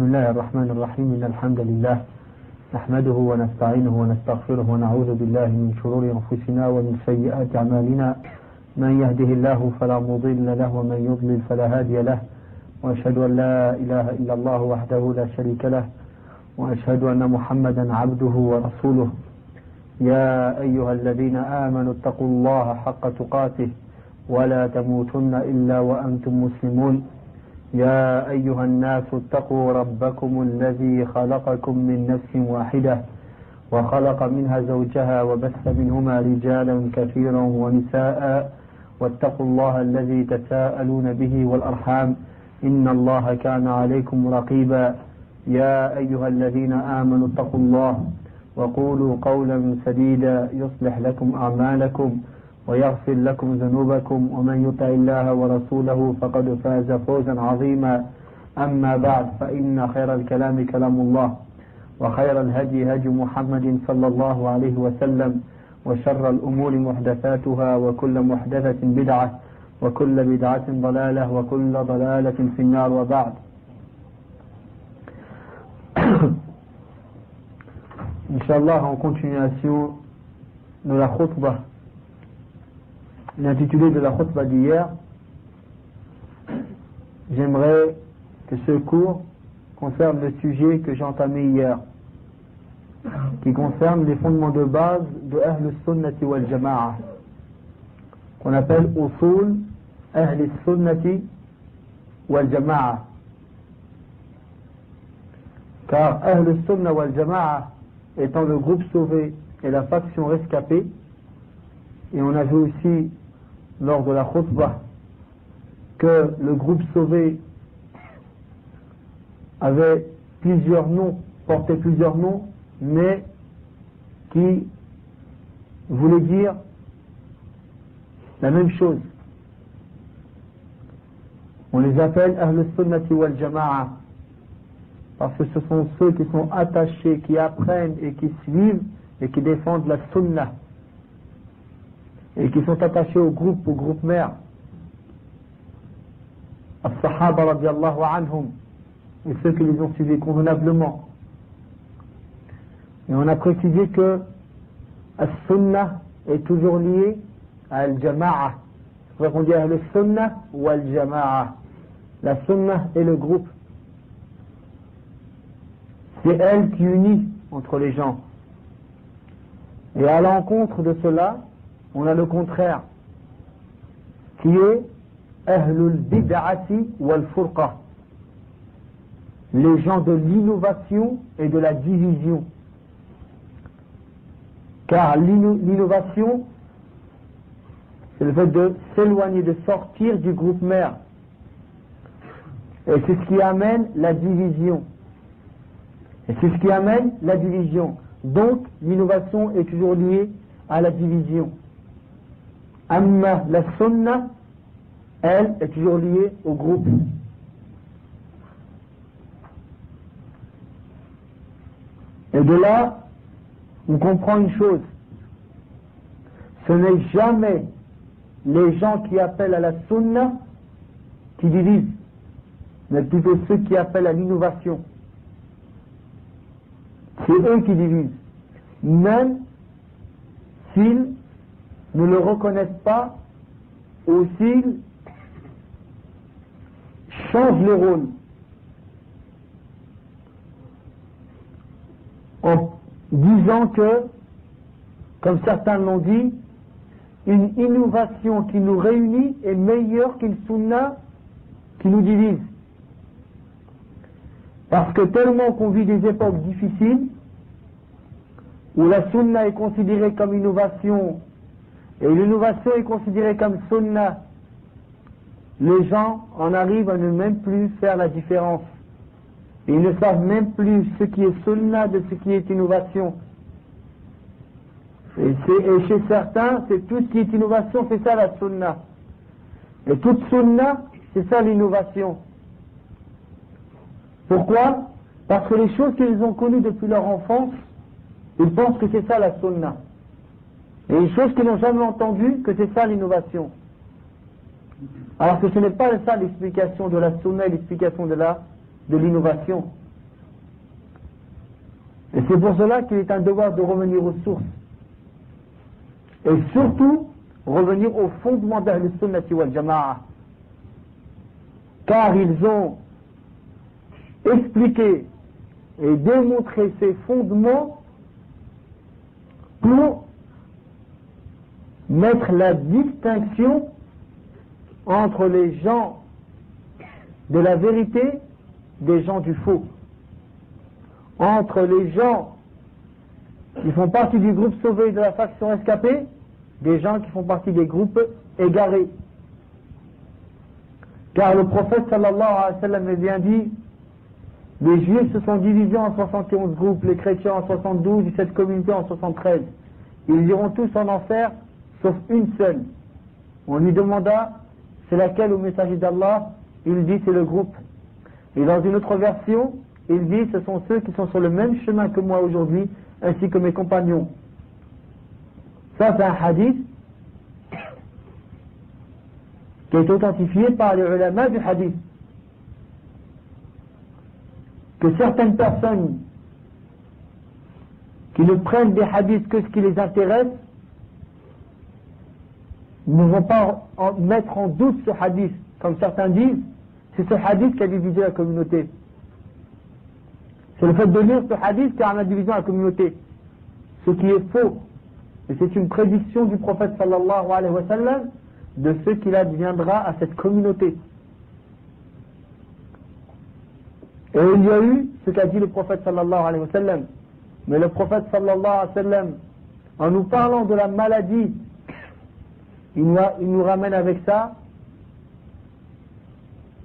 بسم الله الرحمن الرحيم إن الحمد لله نحمده ونستعينه ونستغفره ونعوذ بالله من شرور أنفسنا ومن سيئات أعمالنا من يهده الله فلا مضل له ومن يضلل فلا هادي له وأشهد أن لا إله إلا الله وحده لا شريك له وأشهد أن محمدا عبده ورسوله يا أيها الذين آمنوا اتقوا الله حق تقاته ولا تموتن إلا وأنتم مسلمون يا أيها الناس اتقوا ربكم الذي خلقكم من نفس واحدة وخلق منها زوجها وبث منهما رجالا كثيرا ونساء واتقوا الله الذي تساءلون به والأرحام إن الله كان عليكم رقيبا يا أيها الذين آمنوا اتقوا الله وقولوا قولا سديدا يصلح لكم أعمالكم ويغفر لكم ذنوبكم ومن يطع الله ورسوله فقد فاز فوزا عظيما أما بعد فإن خير الكلام كلام الله وخير الهدي هدي محمد صلى الله عليه وسلم وشر الأمور محدثاتها وكل محدثة بدعة وكل بدعة ضلالة وكل ضلالة في النار وبعد. Inch'Allah, en continuation de la khutbah, l'intitulé de la khutbah d'hier, j'aimerais que ce cours concerne le sujet que j'ai entamé hier, qui concerne les fondements de base de Ahl al-Sunnati wal Jama'a, qu'on appelle Usul Ahl al-Sunnati wal Jama'a. Car Ahl al-Sunna wal Jama'a étant le groupe sauvé et la faction rescapée, et on a vu aussi lors de la khutbah que le groupe sauvé avait plusieurs noms, portait plusieurs noms, mais qui voulaient dire la même chose. On les appelle Ahl Sunnati wal Jama'a parce que ce sont ceux qui sont attachés, qui apprennent et qui suivent et qui défendent la Sunnah et qui sont attachés au groupe mère, As-Sahaba radiallahu anhum, et ceux qui les ont suivis convenablement. Et on a précisé que As-Sunnah est toujours lié à Al-Jama'a. C'est pour ça qu'on dit Al-Sunnah ou Al-Jama'a. La Sunnah est le groupe. C'est elle qui unit entre les gens. Et à l'encontre de cela, on a le contraire, qui est Ahlul Bid'ati wal Furqa, les gens de l'innovation et de la division. Car l'innovation, c'est le fait de s'éloigner, de sortir du groupe mère. Et c'est ce qui amène la division. Et c'est ce qui amène la division. Donc, l'innovation est toujours liée à la division. Amma la Sunnah, elle, est toujours liée au groupe. Et de là, on comprend une chose. Ce n'est jamais les gens qui appellent à la Sunnah qui divisent, mais plutôt ceux qui appellent à l'innovation. C'est eux qui divisent, même s'ils ne le reconnaissent pas ou s'ils changent le rôle en disant que, comme certains l'ont dit, une innovation qui nous réunit est meilleure qu'une sunna qui nous divise. Parce que tellement qu'on vit des époques difficiles, où la sunna est considérée comme innovation, et l'innovation est considérée comme sunna, les gens en arrivent à ne même plus faire la différence. Et ils ne savent même plus ce qui est sunna de ce qui est innovation. Et chez certains, c'est tout ce qui est innovation, c'est ça la sunna. Et toute sunna, c'est ça l'innovation. Pourquoi? Parce que les choses qu'ils ont connues depuis leur enfance, ils pensent que c'est ça la sunna. Et les choses qu'ils n'ont jamais entendues, que c'est ça l'innovation. Alors que ce n'est pas ça l'explication de la sunna et l'explication de l'innovation. c'est pour cela qu'il est un devoir de revenir aux sources. Et surtout, revenir au fondement d'Ahl Sunnati wal Jama'a. Car ils ont expliqué et démontré ces fondements pour mettre la distinction entre les gens de la vérité des gens du faux, entre les gens qui font partie du groupe sauvé de la faction rescapée, des gens qui font partie des groupes égarés. Car le prophète sallallahu alayhi wa sallam a bien dit, les juifs se sont divisés en 71 groupes, les chrétiens en 72 et cette communauté en 73. Ils iront tous en enfer, sauf une seule. On lui demanda, c'est laquelle au messager d'Allah? Il dit, c'est le groupe. Et dans une autre version, il dit, ce sont ceux qui sont sur le même chemin que moi aujourd'hui, ainsi que mes compagnons. Ça, c'est un hadith qui est authentifié par les ulama du hadith. Que certaines personnes qui ne prennent des hadiths que ce qui les intéresse ne vont pas mettre en doute ce hadith, comme certains disent, c'est ce hadith qui a divisé la communauté. C'est le fait de lire ce hadith qui a divisé la communauté. Ce qui est faux. Et c'est une prédiction du prophète sallallahu alayhi wa sallam de ce qu'il adviendra à cette communauté. Et il y a eu ce qu'a dit le prophète sallallahu alayhi wa sallam. Mais le prophète sallallahu alayhi wa sallam, en nous parlant de la maladie, il nous ramène avec ça,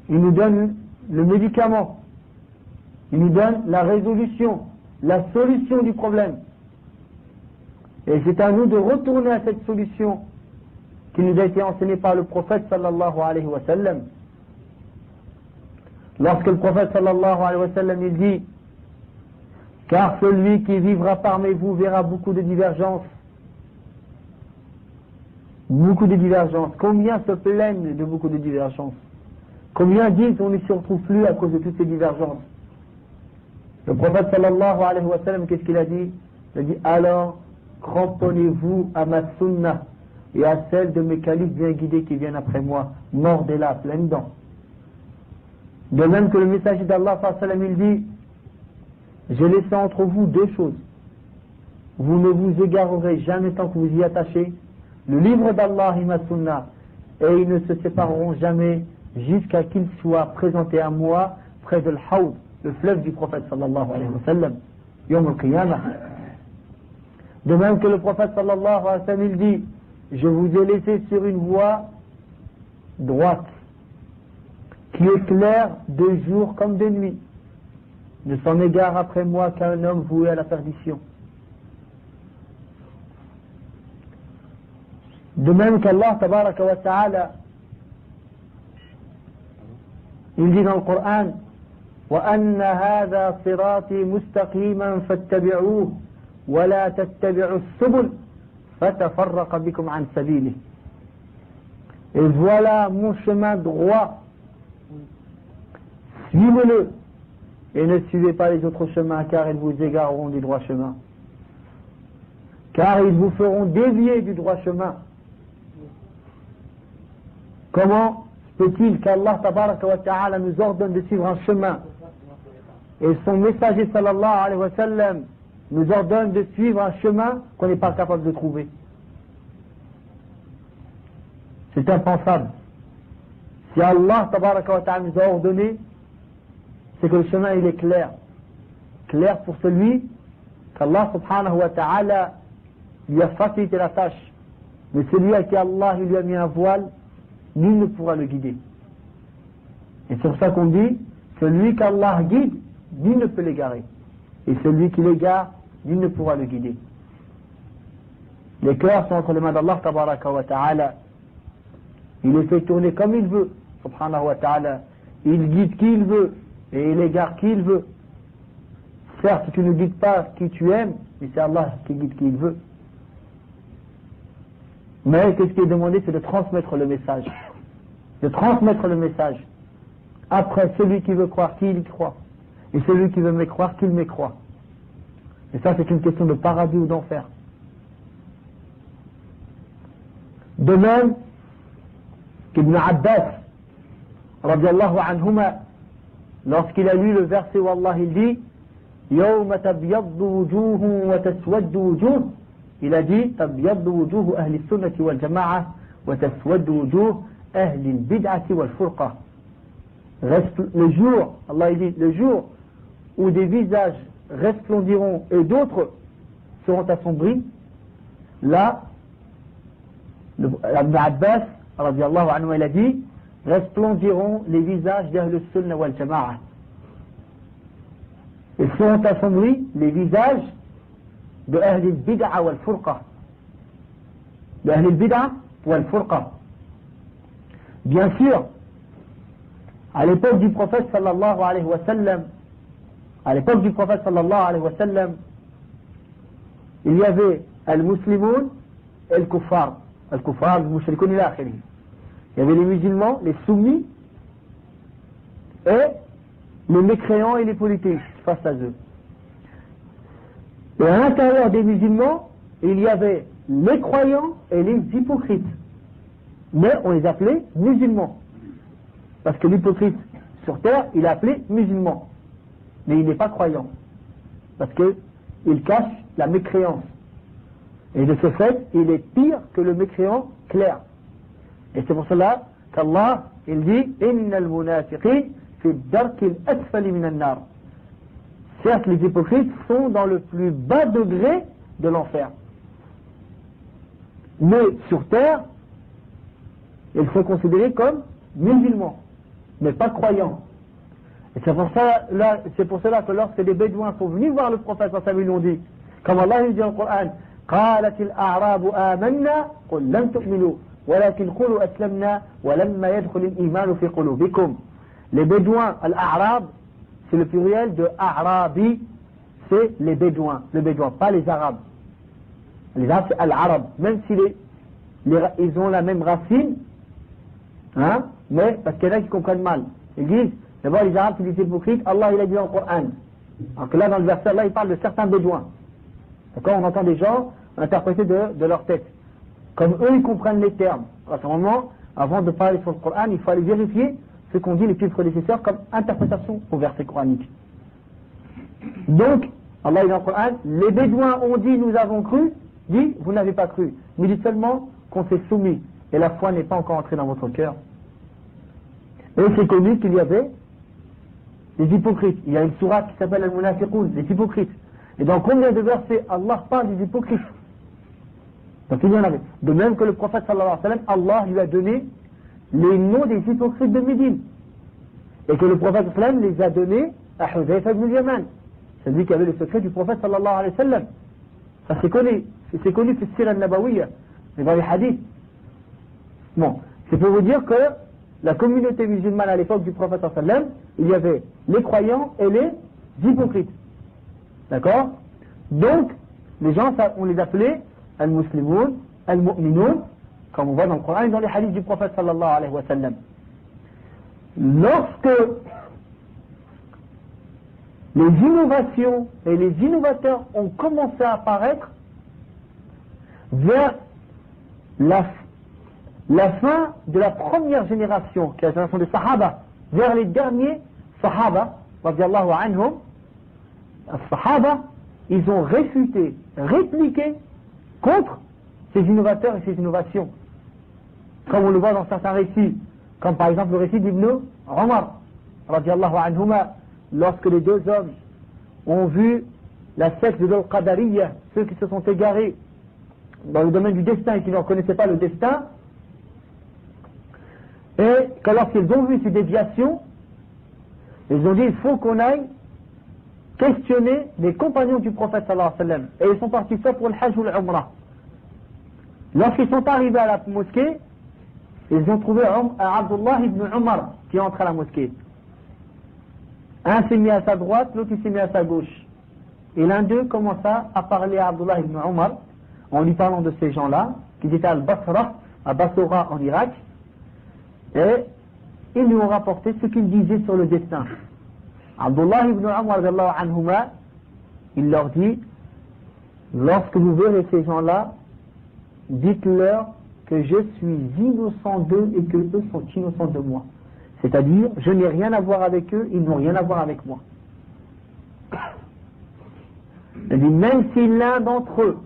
il nous donne le médicament, il nous donne la résolution, la solution du problème. Et c'est à nous de retourner à cette solution qui nous a été enseignée par le prophète sallallahu alayhi wa sallam. Lorsque le prophète sallallahu alayhi wa sallam il dit, car celui qui vivra parmi vous verra beaucoup de divergences. Beaucoup de divergences. Combien se plaignent de beaucoup de divergences? Combien disent on ne s'y retrouve plus à cause de toutes ces divergences? Le prophète sallallahu alayhi wa sallam, qu'est-ce qu'il a dit? Il a dit, alors cramponnez-vous à ma sunnah et à celle de mes califes bien guidés qui viennent après moi. Mordez-la, pleine dents. De même que le messager d'Allah sallallahu alayhi wa sallam, il dit, j'ai laissé entre vous deux choses. Vous ne vous égarerez jamais tant que vous y attachez. Le livre d'Allah et ma sunnah. Et ils ne se sépareront jamais jusqu'à qu'ils soient présentés à moi près de l'Hawd, le fleuve du prophète sallallahu alayhi wa sallam. Yawm al-Qiyamah. De même que le prophète sallallahu alayhi wa sallam, il dit, je vous ai laissé sur une voie droite, qui éclaire de jour comme de nuit. Ne s'en égare après moi qu'un homme voué à la perdition. De même qu'Allah tabaraka wa ta'ala, il dit dans le Coran, وَأَنَّ هَذَا صِرَاطِي مُسْتَقِيمًا فَاتَّبِعُوهُ وَلَا تَتَّبِعُوا السُّبُلَ فَتَفَرَّقَ بِكُمْ عَنْ سَبِيلِهِ. Et voilà mon chemin droit. Suivez-le et ne suivez pas les autres chemins, car ils vous égareront du droit chemin. Car ils vous feront dévier du droit chemin. Comment peut-il qu'Allah tabaraka wa ta'ala nous ordonne de suivre un chemin et son messager sallallahu alayhi wa sallam nous ordonne de suivre un chemin qu'on n'est pas capable de trouver? C'est impensable. Si Allah tabaraka wa ta'ala nous a ordonné, c'est que le chemin il est clair. Clair pour celui qu'Allah subhanahu wa ta'ala lui a facilité la tâche. Mais celui à qui Allah lui a mis un voile, nul ne pourra le guider. Et c'est pour ça qu'on dit, celui qu'Allah guide, nul ne peut l'égarer. Et celui qui l'égare, nul ne pourra le guider. Les cœurs sont entre les mains d'Allah tabaraka wa ta'ala. Il les fait tourner comme il veut, subhanahu wa ta'ala. Il guide qui il veut, et il égare qui il veut. Certes, tu ne guides pas qui tu aimes, mais c'est Allah qui guide qui il veut. Mais ce qui est demandé, c'est de transmettre le message. De transmettre le message. Après, celui qui veut croire, qu'il y croit. Et celui qui veut mécroire, qu'il mécroit. Et ça, c'est une question de paradis ou d'enfer. De même qu'Ibn Abbas, radiallahu anhuma, lorsqu'il a lu le verset où Allah il dit يَوْمَ تَبْيَضُّ وُجُوهٌ وَتَسْوَدُّ وُجُوهٌ, il a dit تَبْيَضُّ وُجُوهُ أَهْلِ السُّنَّةِ وَالْجَمَاعَةِ وَتَسْوَدُّ وُجُوهُ أَهْلِ الْبِدْعَةِ وَالْفُرْقَةِ. Reste le jour, Allah il dit, le jour où des visages resplendiront et d'autres seront assombris, là, Ibn Abbas, radiallahu anhu, il a dit, resplendiront les visages d'Ahl al-Sunnah wal Jama'a. Et seront assombris les visages de Ahl al-Bid'a wal Furqa. De Ahl al-Bid'a wal Furqa. Bien sûr, à l'époque du prophète sallallahu alayhi wa sallam, il y avait al-Muslimoun et al-Kuffar. Al-Kuffar, al-Mushrikoun ila akhiri. Il y avait les musulmans, les soumis, et les mécréants et les polythéistes face à eux. Et à l'intérieur des musulmans, il y avait les croyants et les hypocrites. Mais on les appelait musulmans. Parce que l'hypocrite sur terre, il est appelé musulman. Mais il n'est pas croyant. Parce qu'il cache la mécréance. Et de ce fait, il est pire que le mécréant clair. Et c'est pour cela qu'Allah, il dit Inna al-munafiqin fi darkil asfali min an-nar. Certes, les hypocrites sont dans le plus bas degré de l'enfer. Mais sur terre, ils sont considérés comme musulmans, mais pas croyants. Et c'est pour cela que lorsque les Bédouins sont venus voir le prophète, ils l'ont dit, comme Allah dit dans le Coran, قالت الأعراب آمنا قل لم تؤمنوا ولكن قولوا أسلمنا ولما يدخل الإيمان في قلوبكم. Les Bédouins, al-A'rab, c'est le pluriel de A'rabi, c'est les Bédouins, pas les Arabes. Les Arabes c'est al-Arab, même si ils ont la même racine, hein, mais parce qu'il y en a qui comprennent mal. Ils disent, d'abord les Arabes c'est des hypocrites, Allah il a dit dans le Coran. Alors que là dans le verset, Allah il parle de certains Bédouins. D'accord, on entend des gens interpréter de leur tête. Comme eux, ils comprennent les termes. À ce moment, avant de parler sur le Coran, il faut aller vérifier ce qu'ont dit les pieds prédécesseurs comme interprétation au verset coranique. Donc, Allah dit dans le Coran, les Bédouins ont dit nous avons cru, dit vous n'avez pas cru. Mais dit seulement qu'on s'est soumis et la foi n'est pas encore entrée dans votre cœur. Et c'est connu qu'il y avait des hypocrites. Il y a une sourate qui s'appelle Al-Munafiqun, les hypocrites. Et dans combien de versets Allah parle des hypocrites? Donc il y en avait. De même que le prophète sallallahu alayhi wa sallam, Allah lui a donné les noms des hypocrites de Médine. Et que le prophète sallallahu alayhi wa sallam les a donnés à Hudayfa ibn al-Yaman. C'est lui qui avait le secret du prophète sallallahu alayhi wa sallam. Ça c'est connu. C'est connu في السيرة النبوية, dans les hadiths. Bon, c'est pour vous dire que la communauté musulmane à l'époque du prophète sallallahu alayhi wa sallam, il y avait les croyants et les hypocrites. D'accord? Donc, les gens, on les appelait al-Muslimoun, al-Mu'minoun, comme on voit dans le Coran et dans les hadiths du prophète sallallahu alayhi wa sallam. Lorsque les innovations et les innovateurs ont commencé à apparaître vers la fin de la première génération, qui est la génération des Sahaba, vers les derniers Sahaba, radiallahu anhum, les Sahaba, ils ont réfuté, répliqué contre ces innovateurs et ces innovations. Comme on le voit dans certains récits, comme par exemple le récit d'Ibn Umar, radiallahu anhuma, lorsque les deux hommes ont vu la secte de l'Al-Qadariyya, ceux qui se sont égarés dans le domaine du destin et qui ne connaissaient pas le destin, et que lorsqu'ils ont vu ces déviations, ils ont dit il faut qu'on aille questionner les compagnons du prophète sallallahu alayhi wa sallam. Et ils sont partis soit pour le Hajj ou l'Umrah. Lorsqu'ils sont arrivés à la mosquée, ils ont trouvé Abdullah ibn Umar qui est entré à la mosquée. Un s'est mis à sa droite, l'autre s'est mis à sa gauche. Et l'un d'eux commença à parler à Abdullah ibn Umar en lui parlant de ces gens-là, qui étaient à Al-Basra, à Bassora en Irak. Et ils lui ont rapporté ce qu'ils disaient sur le destin. Abdullah ibn Umar, il leur dit lorsque vous verrez ces gens-là, dites-leur que je suis innocent d'eux et que eux sont innocents de moi. C'est-à-dire, je n'ai rien à voir avec eux, ils n'ont rien à voir avec moi. Il dit, même si l'un d'entre eux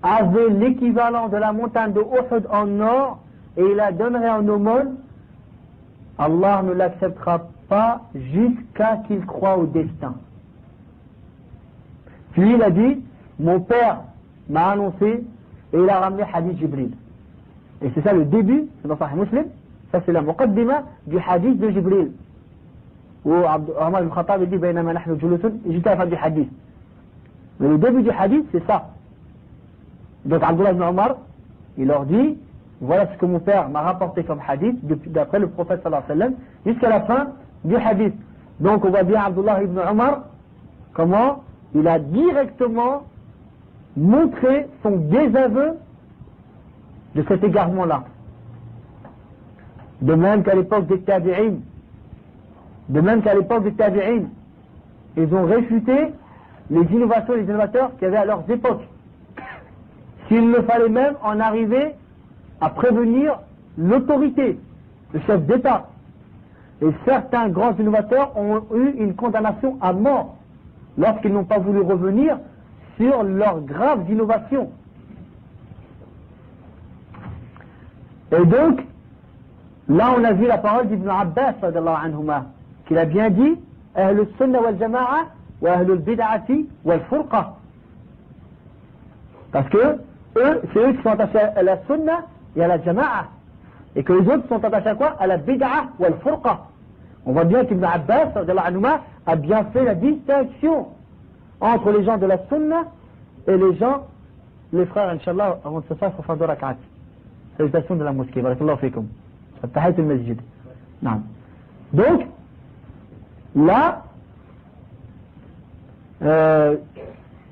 avait l'équivalent de la montagne de Uhud en or et il la donnerait en aumône, Allah ne l'acceptera pas jusqu'à qu'il croie au destin. Puis il a dit, mon père m'a annoncé et il a ramené hadith Jibril. Et c'est ça le début, c'est dans Sahih Muslim, ça c'est la muqaddima du hadith de Jibril. Où Omar ibn Khattab dit, baynama nahnu julusun, juste à la fin du hadith. Mais le début du hadith, c'est ça. Donc Abdullah ibn Omar, il leur dit, voilà ce que mon père m'a rapporté comme hadith, d'après le prophète sallallahu alayhi wa sallam, jusqu'à la fin du hadith. Donc on voit bien Abdullah ibn Omar, comment il a directement montré son désaveu de cet égarement-là. De même qu'à l'époque des tabi'in, ils ont réfuté les innovations et les innovateurs qu'il y avait à leurs époques. S'il ne fallait même en arriver à prévenir l'autorité, le chef d'État. Et certains grands innovateurs ont eu une condamnation à mort lorsqu'ils n'ont pas voulu revenir sur leurs graves innovations. Et donc, là on a vu la parole d'Ibn Abbas, qu'il a bien dit, Ahlul Sunnah wal Jama'a wa Ahlul Bid'ati wal Furqa. Parce que eux, c'est eux qui sont attachés à la Sunnah et à la Jama'a. Et que les autres sont attachés à quoi? À la Bid'a wal Furqa. On voit bien qu'Ibn Abbas a bien fait la distinction entre les gens de la Sunna et les gens, les frères, Inch'Allah, avant de se faire, il faut faire 2 rak'at. Salutation de la mosquée. Barakallahu fikum. Tahiyat al-masjid. Donc, là,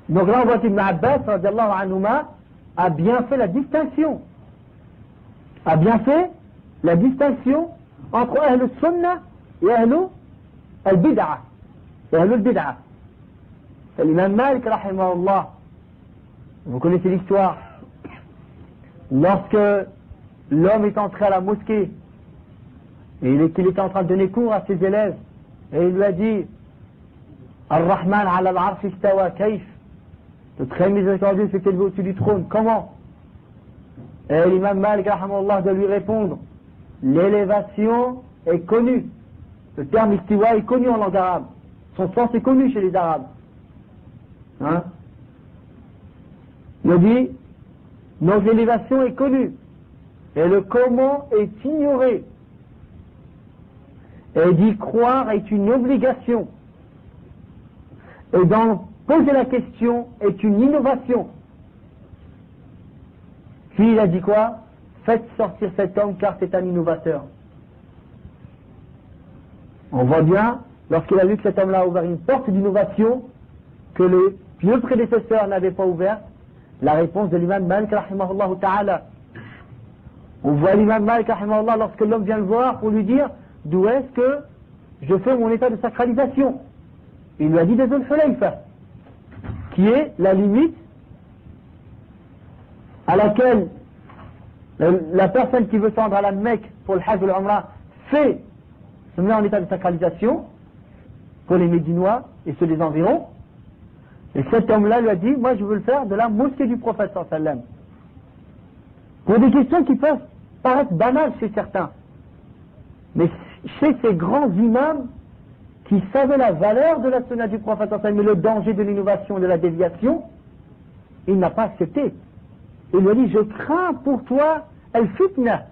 donc là on voit qu'Ibn Abbas a bien fait la distinction. A bien fait la distinction entre Ahl al-Sunnah et Ahl al-Bid'a. Et Ahl al-Bid'a. L'imam Malik, rahimahullah, vous connaissez l'histoire. Lorsque l'homme est entré à la mosquée et qu'il était en train de donner cours à ses élèves, et il lui a dit Ar-Rahman ala al-Arsh istawa kayf, le très miséricordieux s'est élevé au-dessus du trône, comment? Et l'imam Malik, rahimahullah, de lui répondre, l'élévation est connue. Le terme istiwa est connu en langue arabe. Son sens est connu chez les Arabes. Hein? Il dit, notre élévation est connue. Et le comment est ignoré. Et d'y croire est une obligation. Et d'en poser la question est une innovation. Puis il a dit quoi? Faites sortir cet homme car c'est un innovateur. On voit bien, lorsqu'il a vu que cet homme-là a ouvert une porte d'innovation que les pieux prédécesseurs n'avaient pas ouverte, la réponse de l'imam Malik rahimahullah ta'ala. On voit l'imam Malik rahimahullah lorsque l'homme vient le voir pour lui dire d'où est-ce que je fais mon état de sacralisation. Il lui a dit de Dhul Hulayfa, qui est la limite à laquelle la personne qui veut se rendre à la Mecque pour le Hajj ou l'Umrah se met en état de sacralisation pour les Médinois et ceux des environs. Et cet homme-là lui a dit, moi je veux le faire de la mosquée du prophète sallallahu alayhi wa sallam. Pour des questions qui peuvent paraître banales chez certains. Mais chez ces grands imams qui savaient la valeur de la sunna du prophète sallallahu alayhi wa sallam et le danger de l'innovation et de la déviation, il n'a pas accepté. Il lui a dit, je crains pour toi al-fitna.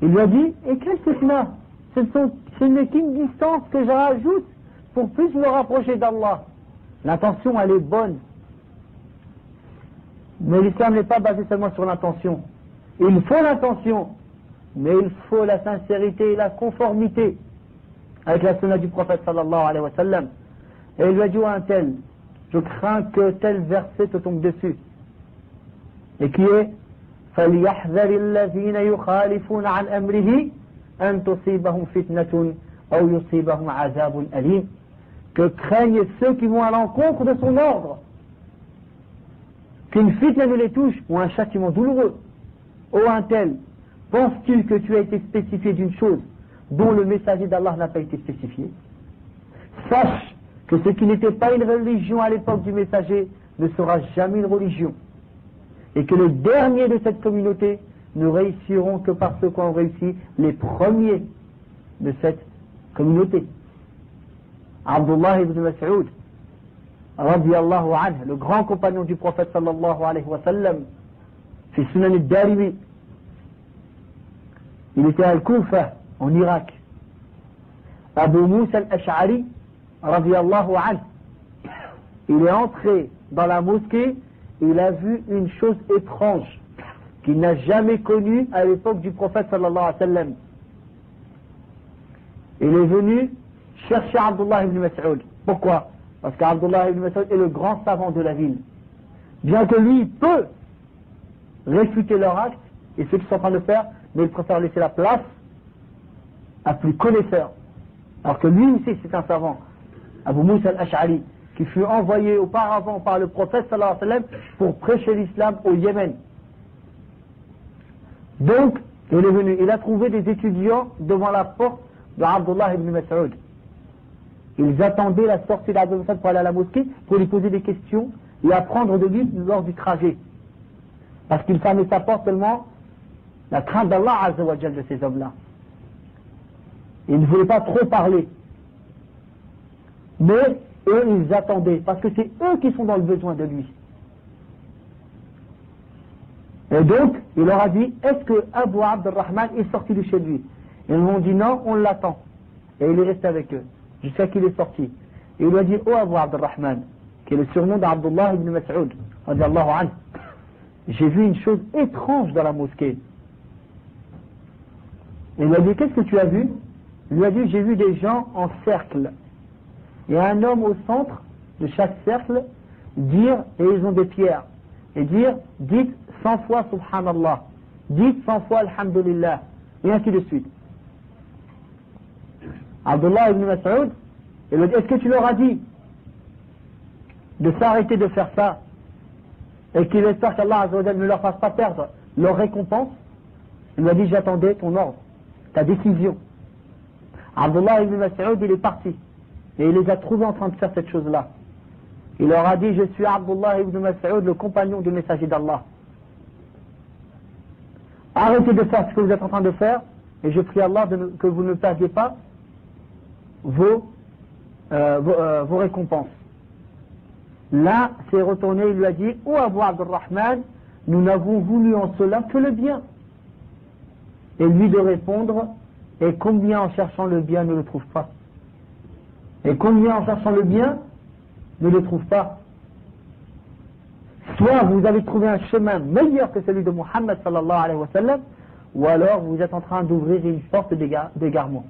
Il lui a dit, et quelle fitna? Ce n'est qu'une distance que je rajoute pour plus me rapprocher d'Allah. L'intention, elle est bonne. Mais l'islam n'est pas basé seulement sur l'intention. Il faut l'intention, mais il faut la sincérité et la conformité avec la sunna du prophète sallallahu alayhi wa sallam. Et il lui a dit à un tel, je crains que tel verset te tombe dessus. Et qui est فَلْيَحْذَرِ الَّذِينَ يُخَالِفُونَ عَنْ أَمْرِهِ أَنْ تُصِيبَهُمْ فِتْنَةٌ أَوْ يُصِيبَهُمْ عَذَابٌ أَلِيمٌ. que craignent ceux qui vont à l'encontre de son ordre, qu'une fitna ne les touche ou un châtiment douloureux. Ô un tel, penses-tu que tu as été spécifié d'une chose dont le messager d'Allah n'a pas été spécifié? Sache que ce qui n'était pas une religion à l'époque du messager ne sera jamais une religion, et que les derniers de cette communauté ne réussiront que par ce qu'ont réussi les premiers de cette communauté. Abdullah ibn Mas'ud, radiyallahu anhu, le grand compagnon du prophète sallallahu alayhi wa sallam, fi Sunan al-Darimi, il était à Al-Koufa, en Irak. Abu Musa al-Ash'ari, radiyallahu anhu, il est entré dans la mosquée et il a vu une chose étrange qu'il n'a jamais connue à l'époque du prophète sallallahu alayhi wa sallam. Il est venu chercher Abdullah ibn Mas'ud. Pourquoi? Parce qu'Abdullah ibn Mas'ud est le grand savant de la ville. Bien que lui peut réfuter leur acte et ce qu'ils sont en train de faire, mais il préfère laisser la place à plus connaisseur. Alors que lui aussi c'est un savant, Abu Musa al-Ash'ari, qui fut envoyé auparavant par le prophète sallallahu alayhi wa sallam pour prêcher l'islam au Yémen. Donc, il est venu, il a trouvé des étudiants devant la porte de Abdullah ibn Mas'ud. Ils attendaient la sortie d'Abdullah ibn Mas'ud pour aller à la mosquée, pour lui poser des questions et apprendre de lui lors du trajet. Parce qu'il fermait sa porte seulement la crainte d'Allah Azza wa Jal de ces hommes-là. Ils ne voulaient pas trop parler. Mais eux, ils attendaient, parce que c'est eux qui sont dans le besoin de lui. Et donc, il leur a dit, est-ce que Abu Abdurrahman est sorti de chez lui? Ils lui ont dit non, on l'attend. Et il est resté avec eux, jusqu'à qu'il est sorti. Et il lui a dit, oh Abu Abdurrahman, qui est le surnom d'Abdullah ibn Mas'ud, radiallahu anhu, j'ai vu une chose étrange dans la mosquée. Et il lui a dit, qu'est-ce que tu as vu? Il lui a dit, j'ai vu des gens en cercle. Il y a un homme au centre de chaque cercle, dire, et ils ont des pierres, et dire, dites 100 fois Subhanallah, dites 100 fois Alhamdulillah, et ainsi de suite. Abdullah ibn Mas'ud, il lui a dit, est-ce que tu leur as dit de s'arrêter de faire ça, et qu'il espère qu'Allah Azza wa Jalla ne leur fasse pas perdre leur récompense? Il lui a dit, j'attendais ton ordre, ta décision. Abdullah ibn Mas'ud, il est parti. Et il les a trouvés en train de faire cette chose-là. Il leur a dit, je suis Abdullah ibn Mas'ud, le compagnon du messager d'Allah. Arrêtez de faire ce que vous êtes en train de faire, et je prie Allah que vous ne perdiez pas vos récompenses. Là, c'est retourné, il lui a dit, oh Abu Abdurrahman, nous n'avons voulu en cela que le bien. Et lui de répondre, et combien en cherchant le bien ne le trouve pas? Et combien en cherchant le bien ne le trouve pas? Soit vous avez trouvé un chemin meilleur que celui de Muhammad sallallahu alayhi wa sallam, ou alors vous êtes en train d'ouvrir une porte d'égarement.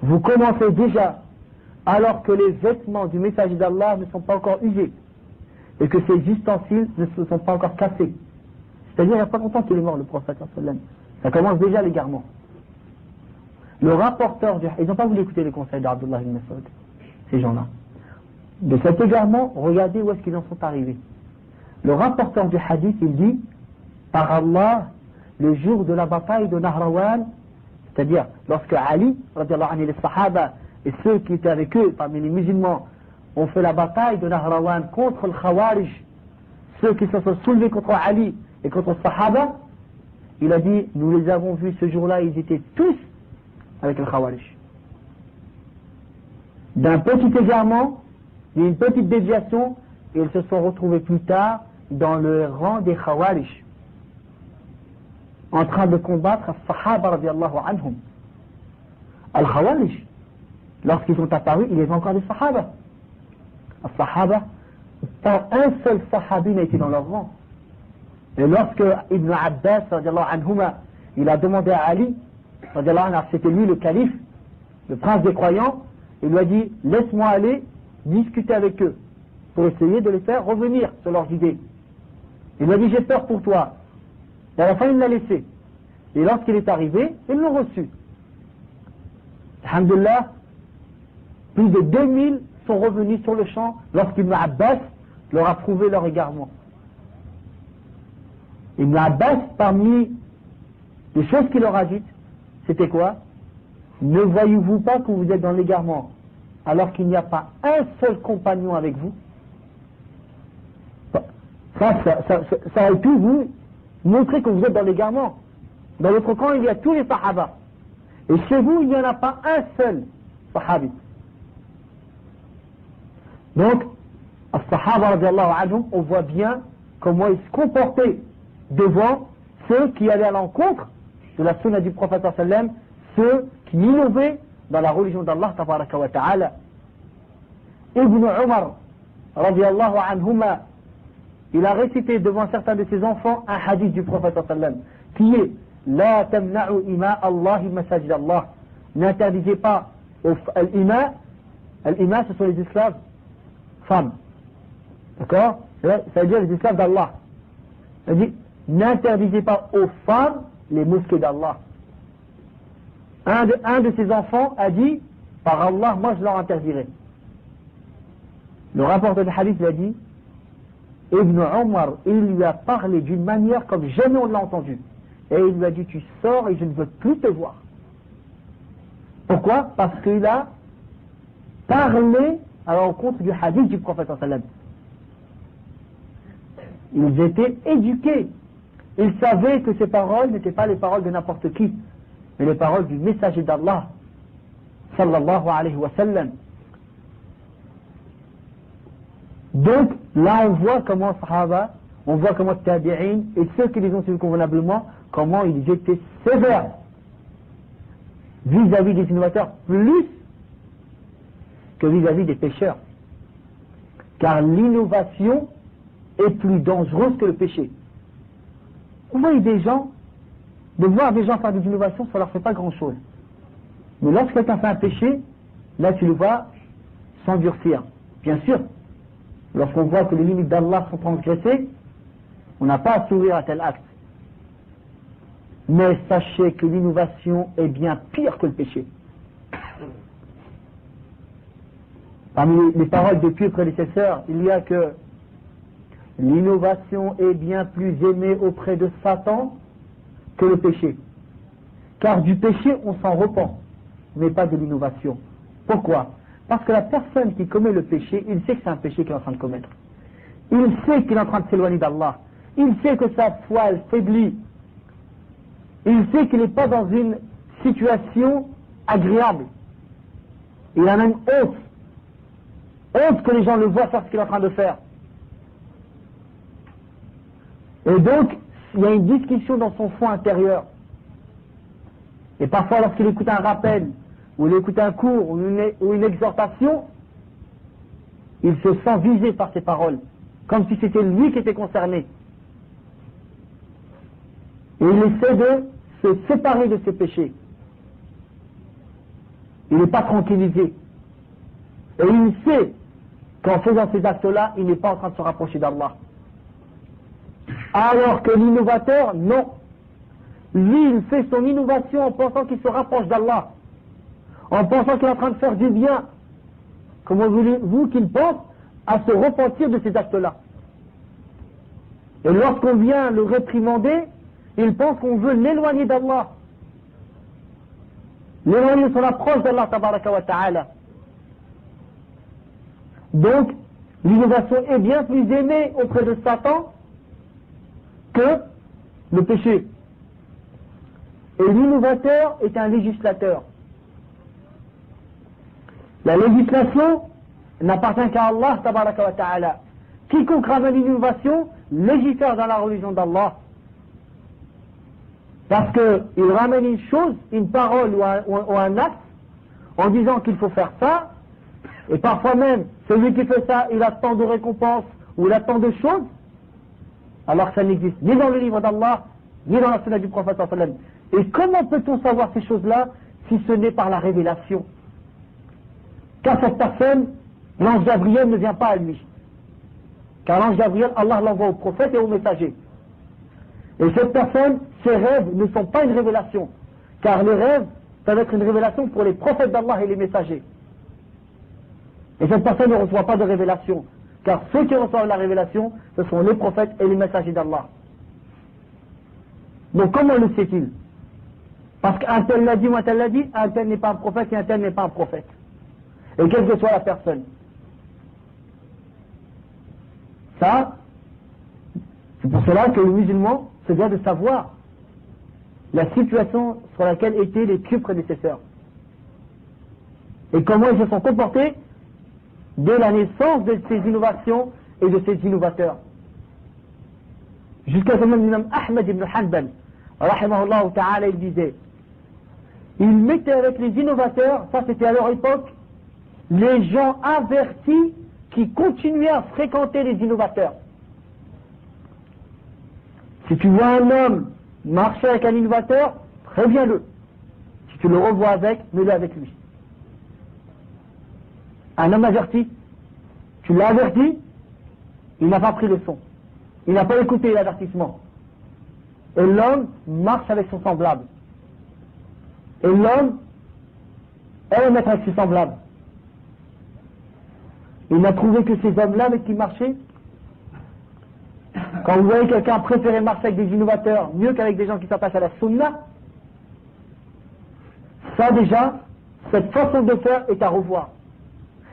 Vous commencez déjà, alors que les vêtements du messager d'Allah ne sont pas encore usés, et que ses ustensiles ne se sont pas encore cassés. C'est-à-dire, il n'y a pas longtemps qu'il est mort, le prophète sallallahu alayhi wa sallam. Ça commence déjà l'égarement. Le rapporteur du... Ils n'ont pas voulu écouter les conseils d'Abdullah ibn Mas'ud, ces gens-là. De cet égarement, regardez où est-ce qu'ils en sont arrivés. Le rapporteur du hadith, il dit, par Allah, le jour de la bataille de Nahrawan, c'est-à-dire lorsque Ali, radiallahu anhu, les Sahaba et ceux qui étaient avec eux, parmi les musulmans, ont fait la bataille de Nahrawan contre le Khawarij, ceux qui se sont soulevés contre Ali et contre les Sahaba, il a dit, nous les avons vus ce jour-là, ils étaient tous avec le Khawarij. D'un petit égarement, il y a une petite déviation, et ils se sont retrouvés plus tard dans le rang des Khawarij, en train de combattre les Sahaba radiallahu anhum. Al-Khawarij, lorsqu'ils sont apparus, il y avait encore des Sahaba. Les Sahaba, pas un seul Sahabi n'a été dans leur rang. Et lorsque Ibn Abbas radiallahu anhuma, il a demandé à Ali, c'était lui le calife, le prince des croyants, il lui a dit, laisse-moi aller discuter avec eux, pour essayer de les faire revenir sur leurs idées. Il lui a dit, j'ai peur pour toi. Et à la fin, il l'a laissé. Et lorsqu'il est arrivé, ils l'ont reçu. Alhamdulillah, plus de 2000 sont revenus sur le champ lorsqu'Ibn Abbas leur a prouvé leur égarement. Ibn Abbas, parmi les choses qu'il leur a dites, c'était quoi? Ne voyez-vous pas que vous êtes dans l'égarement alors qu'il n'y a pas un seul compagnon avec vous? Ça aurait pu vous montrer que vous êtes dans l'égarement. Dans votre camp, il y a tous les sahaba. Et chez vous, il n'y en a pas un seul sahabi. Donc, as-sahaba radiallahu anhum, on voit bien comment ils se comportaient devant ceux qui allaient à l'encontre de la sunna du prophète sallam, ceux qui innovaient dans la religion d'Allah tabaraka wa ta'ala. Ibn Umar radiallahu anhuma, il a récité devant certains de ses enfants un hadith du prophète sallam qui est La tamna'u ima Allahi masajid Allah. N'interdisez pas al-ima. Al-ima, ce sont les esclaves femmes. D'accord? Ça veut dire les esclaves d'Allah. Il dit n'interdisez pas aux femmes les mosquées d'Allah. Un de ses enfants a dit par Allah, moi je leur interdirai. Le rapporteur de hadith il a dit Ibn Umar, il lui a parlé d'une manière comme jamais on l'a entendu. Et il lui a dit, tu sors et je ne veux plus te voir. Pourquoi? Parce qu'il a parlé à l'encontre du hadith du prophète sallam. Ils étaient éduqués. Ils savaient que ces paroles n'étaient pas les paroles de n'importe qui, mais les paroles du messager d'Allah, sallallahu alayhi wa sallam. Donc, là on voit comment Sahaba, on voit comment Tabi'in et ceux qui les ont suivis convenablement, comment ils étaient sévères vis-à-vis des innovateurs, plus que vis-à-vis des pécheurs. Car l'innovation est plus dangereuse que le péché. Vous voyez des gens, de voir des gens faire des innovations, ça leur fait pas grand-chose. Mais lorsque quelqu'un fait un péché, là tu le vois s'endurcir. Bien sûr, lorsqu'on voit que les limites d'Allah sont transgressées, on n'a pas à sourire à tel acte. Mais sachez que l'innovation est bien pire que le péché. Parmi les paroles de pieux prédécesseurs, il y a que l'innovation est bien plus aimée auprès de Satan que le péché. Car du péché, on s'en repent, mais pas de l'innovation. Pourquoi? Parce que la personne qui commet le péché, il sait que c'est un péché qu'il est en train de commettre. Il sait qu'il est en train de s'éloigner d'Allah. Il sait que sa foi, elle faiblit. Il sait qu'il n'est pas dans une situation agréable. Il a même honte. Honte que les gens le voient faire ce qu'il est en train de faire. Et donc, il y a une discussion dans son fond intérieur. Et parfois, lorsqu'il écoute un rappel, ou il écoute un cours, ou une exhortation, il se sent visé par ces paroles, comme si c'était lui qui était concerné. Et il essaie de se séparer de ses péchés. Il n'est pas tranquillisé. Et il sait qu'en faisant ces actes-là, il n'est pas en train de se rapprocher d'Allah. Alors que l'innovateur, non. Lui, il fait son innovation en pensant qu'il se rapproche d'Allah. En pensant qu'il est en train de faire du bien. Comment voulez-vous qu'il pense à se repentir de ces actes-là? Et lorsqu'on vient le réprimander, il pense qu'on veut l'éloigner d'Allah. L'éloigner de son approche d'Allah tabaraka wa ta'ala. Donc, l'innovation est bien plus aimée auprès de Satan que le péché. Et l'innovateur est un législateur. La législation n'appartient qu'à Allah tabaraka wa ta'ala. Quiconque ramène l'innovation légifère dans la religion d'Allah. Parce qu'il ramène une chose, une parole ou un acte, en disant qu'il faut faire ça, et parfois même, celui qui fait ça, il a tant de récompenses, ou il a tant de choses, alors que ça n'existe ni dans le livre d'Allah, ni dans la sunna du prophète sallallahu alayhi wa sallam. Et comment peut-on savoir ces choses-là, si ce n'est par la révélation? Car cette personne, l'ange Gabriel ne vient pas à lui. Car l'ange Gabriel, Allah l'envoie au prophète et au messager. Et cette personne, ses rêves ne sont pas une révélation. Car les rêves peuvent être une révélation pour les prophètes d'Allah et les messagers. Et cette personne ne reçoit pas de révélation. Car ceux qui reçoivent la révélation, ce sont les prophètes et les messagers d'Allah. Donc comment le sait-il? Parce qu'un tel l'a dit ou un tel l'a dit, un tel n'est pas un prophète et un tel n'est pas un prophète. Et quelle que soit la personne. Ça, c'est pour cela que le musulman se doit de savoir la situation sur laquelle étaient les pieux prédécesseurs. Et comment ils se sont comportés dès la naissance de ces innovations et de ces innovateurs. Jusqu'à ce moment, l'imam Ahmed ibn Hanbal, rahimahullah ta'ala, il disait, il mettait avec les innovateurs, ça c'était à leur époque, les gens avertis qui continuaient à fréquenter les innovateurs. Si tu vois un homme marcher avec un innovateur, préviens-le. Si tu le revois avec, mets-le avec lui. Un homme averti, tu l'as averti, il n'a pas pris le son. Il n'a pas écouté l'avertissement. Et l'homme marche avec son semblable. Et l'homme aime être avec ses semblables. Il n'a trouvé que ces hommes-là avec qui marchaient. Quand vous voyez quelqu'un préférer marcher avec des innovateurs mieux qu'avec des gens qui s'attachent à la sunna, ça déjà, cette façon de faire est à revoir.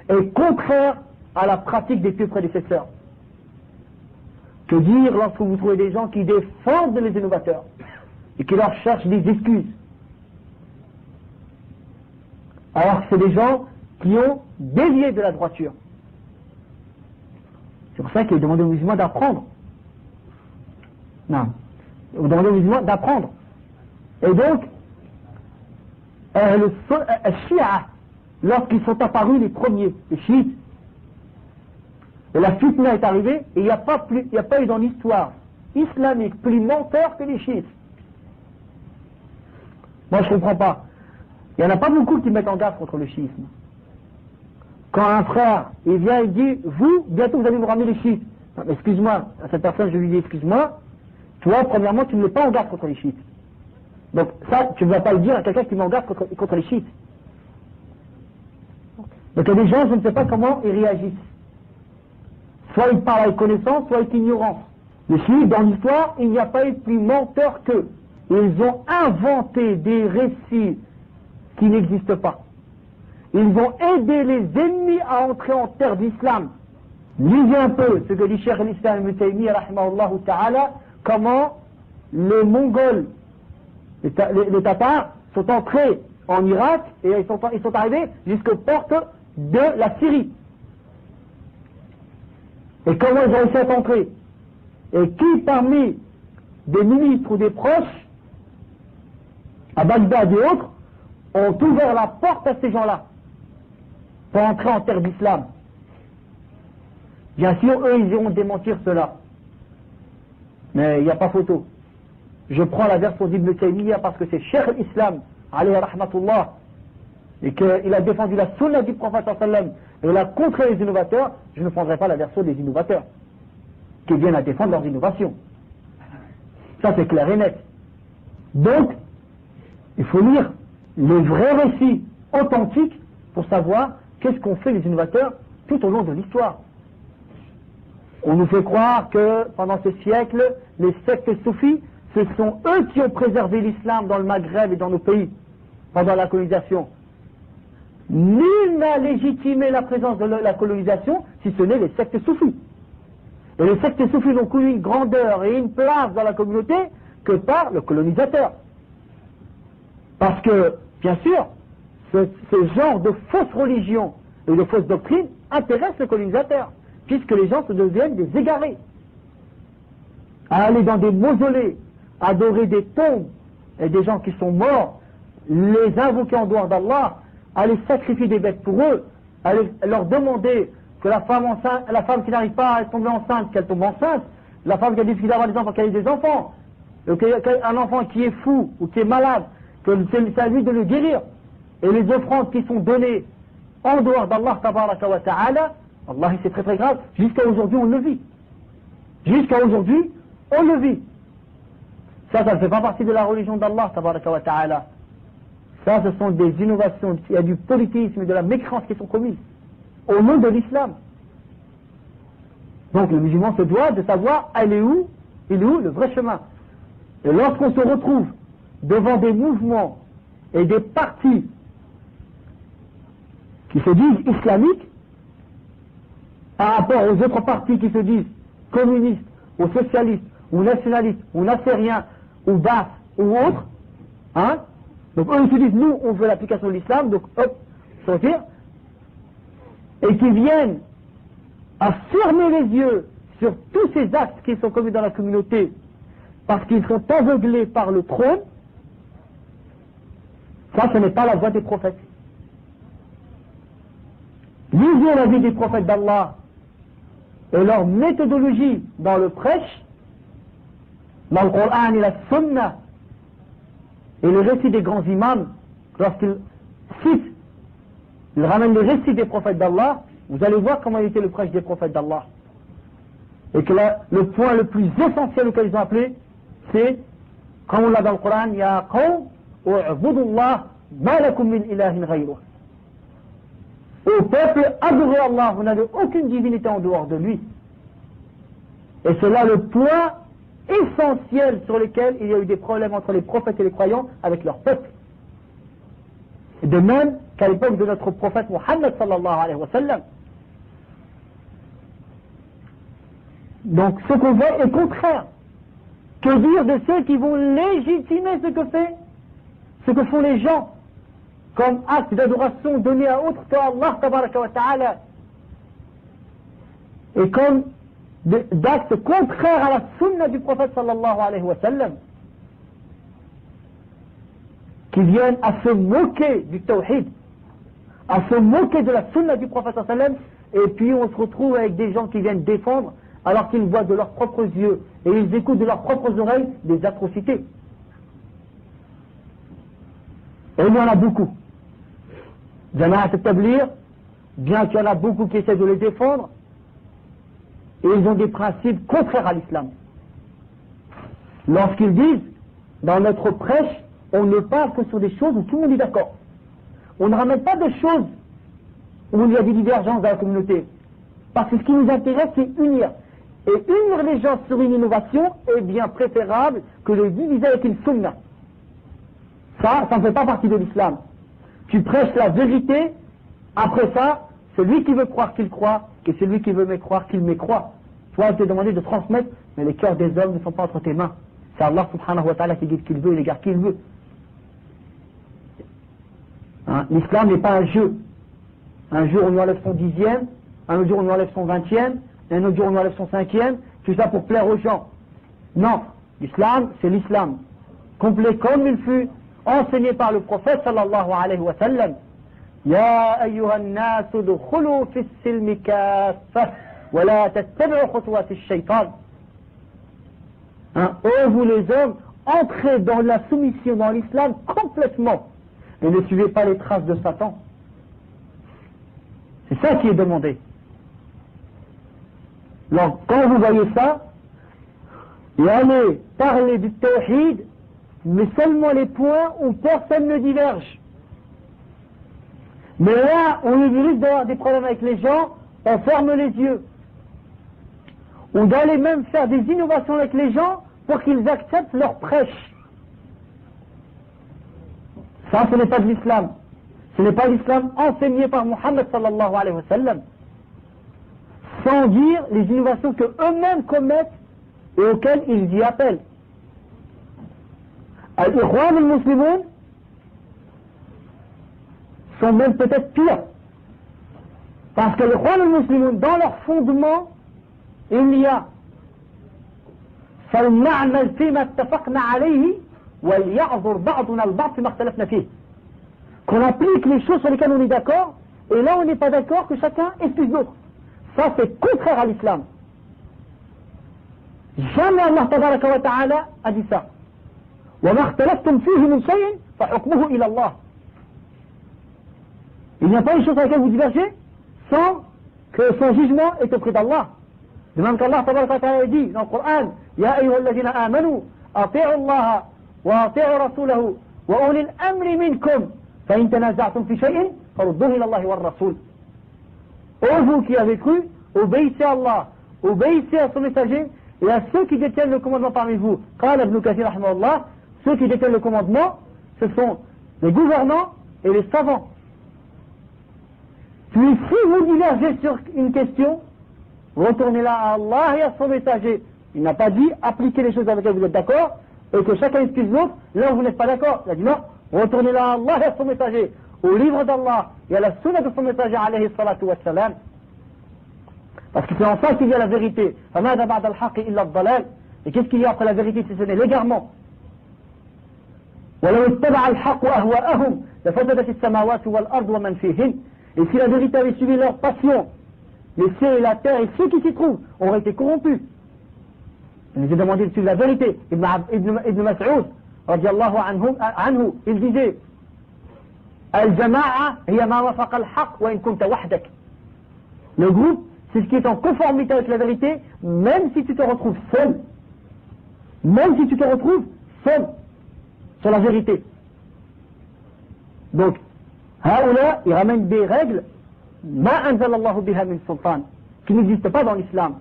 Est contraire à la pratique des pieux prédécesseurs. Que dire lorsque vous trouvez des gens qui défendent les innovateurs et qui leur cherchent des excuses, alors que c'est des gens qui ont dévié de la droiture. C'est pour ça qu'il est demandé aux musulmans d'apprendre. Non. Il est demandé aux musulmans d'apprendre. Et donc, le Shia, lorsqu'ils sont apparus les premiers, les chiites, et la fitna est arrivée, et il n'y a pas eu dans l'histoire islamique plus menteur que les chiites. Moi je ne comprends pas. Il n'y en a pas beaucoup qui mettent en garde contre le chiisme. Quand un frère, il vient et dit, vous, bientôt vous allez vous ramener les chiites. Excuse-moi, à cette personne je lui dis, excuse-moi, toi, premièrement, tu ne mets pas en garde contre les chiites. Donc ça, tu ne vas pas le dire à quelqu'un qui met en garde contre les chiites. Donc il y a des gens, je ne sais pas comment ils réagissent. Soit ils parlent avec connaissance, soit avec ignorance. Les chiites, dans l'histoire, il n'y a pas eu plus menteur qu'eux. Ils ont inventé des récits qui n'existent pas. Ils ont aidé les ennemis à entrer en terre d'islam. Lisez un peu ce que dit Cheikh al-Islam ibn Taymiyyah, rahimahullah ta'ala, comment les Mongols, les Tatars, sont entrés en Irak et ils sont arrivés jusqu'aux portes de la Syrie. Et comment ils ont réussi à entrer? Et qui parmi des ministres ou des proches, à Bagdad et autres, ont ouvert la porte à ces gens-là pour entrer en terre d'islam? Bien sûr, eux, ils iront démentir cela. Mais il n'y a pas photo. Je prends la version d'Ibn Taymiyyah parce que c'est Cheikh l'Islam, alayhi rahmatullah, et qu'il a défendu la sunna du prophète sallam et il a contré les innovateurs. Je ne prendrai pas la version des innovateurs qui viennent à défendre leurs innovations. Ça c'est clair et net. Donc, il faut lire les vrais récits authentiques pour savoir qu'est-ce qu'ont fait les innovateurs tout au long de l'histoire. On nous fait croire que pendant ce siècle, les sectes soufis, ce sont eux qui ont préservé l'islam dans le Maghreb et dans nos pays pendant la colonisation. Nul n'a légitimé la présence de la colonisation si ce n'est les sectes soufis. Et les sectes soufis n'ont connu une grandeur et une place dans la communauté que par le colonisateur. Parce que, bien sûr, ce genre de fausses religions et de fausses doctrines intéressent le colonisateur, puisque les gens se deviennent des égarés. À aller dans des mausolées, adorer des tombes et des gens qui sont morts, les invoquer en dehors d'Allah, aller sacrifier des bêtes pour eux, aller leur demander que la femme qui n'arrive pas à tomber enceinte, qu'elle tombe enceinte, la femme qui a difficulté d'avoir des enfants, qu'elle ait des enfants, un enfant qui est fou ou qui est malade, que c'est à lui de le guérir. Et les offrandes qui sont données en dehors d'Allah tabaraka wa ta'ala, Allah c'est très très grave, jusqu'à aujourd'hui on le vit. Jusqu'à aujourd'hui on le vit. Ça ne fait pas partie de la religion d'Allah tabaraka wa ta'ala. Ça ce sont des innovations, il y a du politisme et de la mécréance qui sont commises. au nom de l'islam. Donc le musulman se doit de savoir il est où le vrai chemin. Et lorsqu'on se retrouve devant des mouvements et des partis qui se disent islamiques par rapport aux autres partis qui se disent communistes, ou socialistes, ou nationalistes, ou nassériens, ou basses, ou autres, hein? Donc eux ils se disent nous on veut l'application de l'islam, donc hop, sortir, et qui viennent à fermer les yeux sur tous ces actes qui sont commis dans la communauté parce qu'ils sont aveuglés par le trône, ça ce n'est pas la voie des prophètes. Lisez la vie des prophètes d'Allah et leur méthodologie dans le prêche, dans le Coran et la Sunna, et le récit des grands imams, lorsqu'ils citent, ils ramènent les récits des prophètes d'Allah, vous allez voir comment était le prêche des prophètes d'Allah. Et que là, le point le plus essentiel auquel ils ont appelé, c'est, comme on l'a dans le Coran, Ya qawm, u'budullah, ma lakum min ilahin ghayruh. Au peuple, adorez Allah, vous n'avez aucune divinité en dehors de lui. Et c'est là le point essentiel sur lequel il y a eu des problèmes entre les prophètes et les croyants avec leur peuple. De même qu'à l'époque de notre prophète Muhammad sallallahu alayhi wa sallam. Donc ce qu'on voit est contraire. Que dire de ceux qui vont légitimer ce que font les gens comme acte d'adoration donné à autre que Allah tabaraka wa ta'ala, et comme d'actes contraires à la sunna du prophète sallallahu alayhi wa sallam, qui viennent à se moquer du tawhid, à se moquer de la sunna du prophète sallallahu alayhi wa sallam, et puis on se retrouve avec des gens qui viennent défendre alors qu'ils voient de leurs propres yeux et ils écoutent de leurs propres oreilles des atrocités. Et il y en a beaucoup. Jama'at al-Tabligh, bien qu'il y en a beaucoup qui essaient de les défendre, et ils ont des principes contraires à l'islam. Lorsqu'ils disent, dans notre prêche, on ne parle que sur des choses où tout le monde est d'accord. On ne ramène pas de choses où il y a des divergences dans la communauté. Parce que ce qui nous intéresse, c'est unir. Et unir les gens sur une innovation est bien préférable que de diviser avec une sunna. Ça ne fait pas partie de l'islam. Tu prêches la vérité, après ça, celui qui veut croire qu'il croit, et celui qui veut mécroire qu'il mécroit. Toi, il t'est demandé de transmettre, mais les cœurs des hommes ne sont pas entre tes mains. C'est Allah subhanahu wa ta'ala qui guide qui il veut et l'égare qui il veut. Hein? L'islam n'est pas un jeu. Un jour on lui enlève son 10e, un autre jour on lui enlève son 20e, un autre jour on lui enlève son 5e, tout ça pour plaire aux gens. Non, l'islam, c'est l'islam. Complet comme il fut enseigné par le prophète sallallahu alayhi wa sallam. Ya ayyuhan nas udkhulu fi as-silmi kaffah wa la tattabi'u khutuwati ash-shaytan. Ô vous les hommes, entrez dans la soumission dans l'islam complètement et ne suivez pas les traces de Satan. C'est ça qui est demandé. Donc quand vous voyez ça, et allez parler du tawhid, mais seulement les points où personne ne diverge. Mais là où il risque d'avoir des problèmes avec les gens, on ferme les yeux. On doit aller même faire des innovations avec les gens pour qu'ils acceptent leur prêche. Ça, ce n'est pas de l'islam. Ce n'est pas l'islam enseigné par Muhammad sallallahu alayhi wa sallam. Sans dire les innovations que eux-mêmes commettent et auxquelles ils y appellent. Al-Ikhwan al-Muslimoun sont même peut-être pires. Parce que les Ikhwan al-Muslimoun, dans leur fondement, il y a فَلْنَعْمَلْ فِيمَا اتَّفَقْنَا عَلَيْهِ وَلْيَعْذُرْ بَعْضُنَا الْبَعْضِ فِيمَا اخْتَلَفْنَا فِيهِ. Qu'on applique les choses sur lesquelles on est d'accord, et là on n'est pas d'accord, que chacun excuse l'autre. Ça c'est contraire à l'islam. Jamais Allah tabaraka wa ta'ala a dit ça. وَمَا اخْتَلَفْتُمْ فِيهِ مِنْ شَيْءٍ فَحُكْمُهُ إِلَى اللَّهِ. Il n'y a pas une chose sur laquelle vous divergez sans que son jugement est auprès d'Allah. De même qu'Allah tabaraka wa ta'ala dit dans le Coran, يَا أَيُّهَا الَّذِينَ آمَنُوا أَطِيعُوا اللَّهَ وَأَطِيعُوا رَسُولَهُ وَأُولِي الْأَمْرِ مِنْكُمْ فَإِنْ تَنَازَعْتُمْ فِي شَيْءٍ فَرُدُّوهُ إِلَى اللَّهِ وَالرَّسُولِ. Ô vous qui avez cru, obéissez à Allah, obéissez à son messager et à ceux qui détiennent le commandement parmi vous. Qala Ibn Kathir rahimahullah, ceux qui détiennent le commandement, ce sont les gouvernants et les savants. Puis si vous divergez sur une question, retournez-la à Allah et à son messager. Il n'a pas dit appliquez les choses avec lesquelles vous êtes d'accord et que chacun excuse l'autre là où vous n'êtes pas d'accord. Il a dit non, retournez-la à Allah et à son messager, au livre d'Allah et à la sunna de son messager alayhi salatu wassalam. Parce que c'est en ça qu'il y a la vérité. Et qu'est-ce qu'il y a après la vérité si ce n'est l'égarement? Et si la vérité avait suivi leur passion, les cieux et la terre et ceux qui s'y trouvent auraient été corrompus. Il nous a demandé de suivre la vérité. Ibn Mas'ud, radiallahu anhu, il disait Al-jama'a hiya ma wafaqa al-haq wa in kunta wahdak. Le groupe, c'est ce qui est en conformité avec la vérité, même si tu te retrouves seul. Même si tu te retrouves seul sur la vérité. Donc, Haoula, ils ramènent des règles, ma anzalallahu biha min sultan, qui n'existent pas dans l'islam.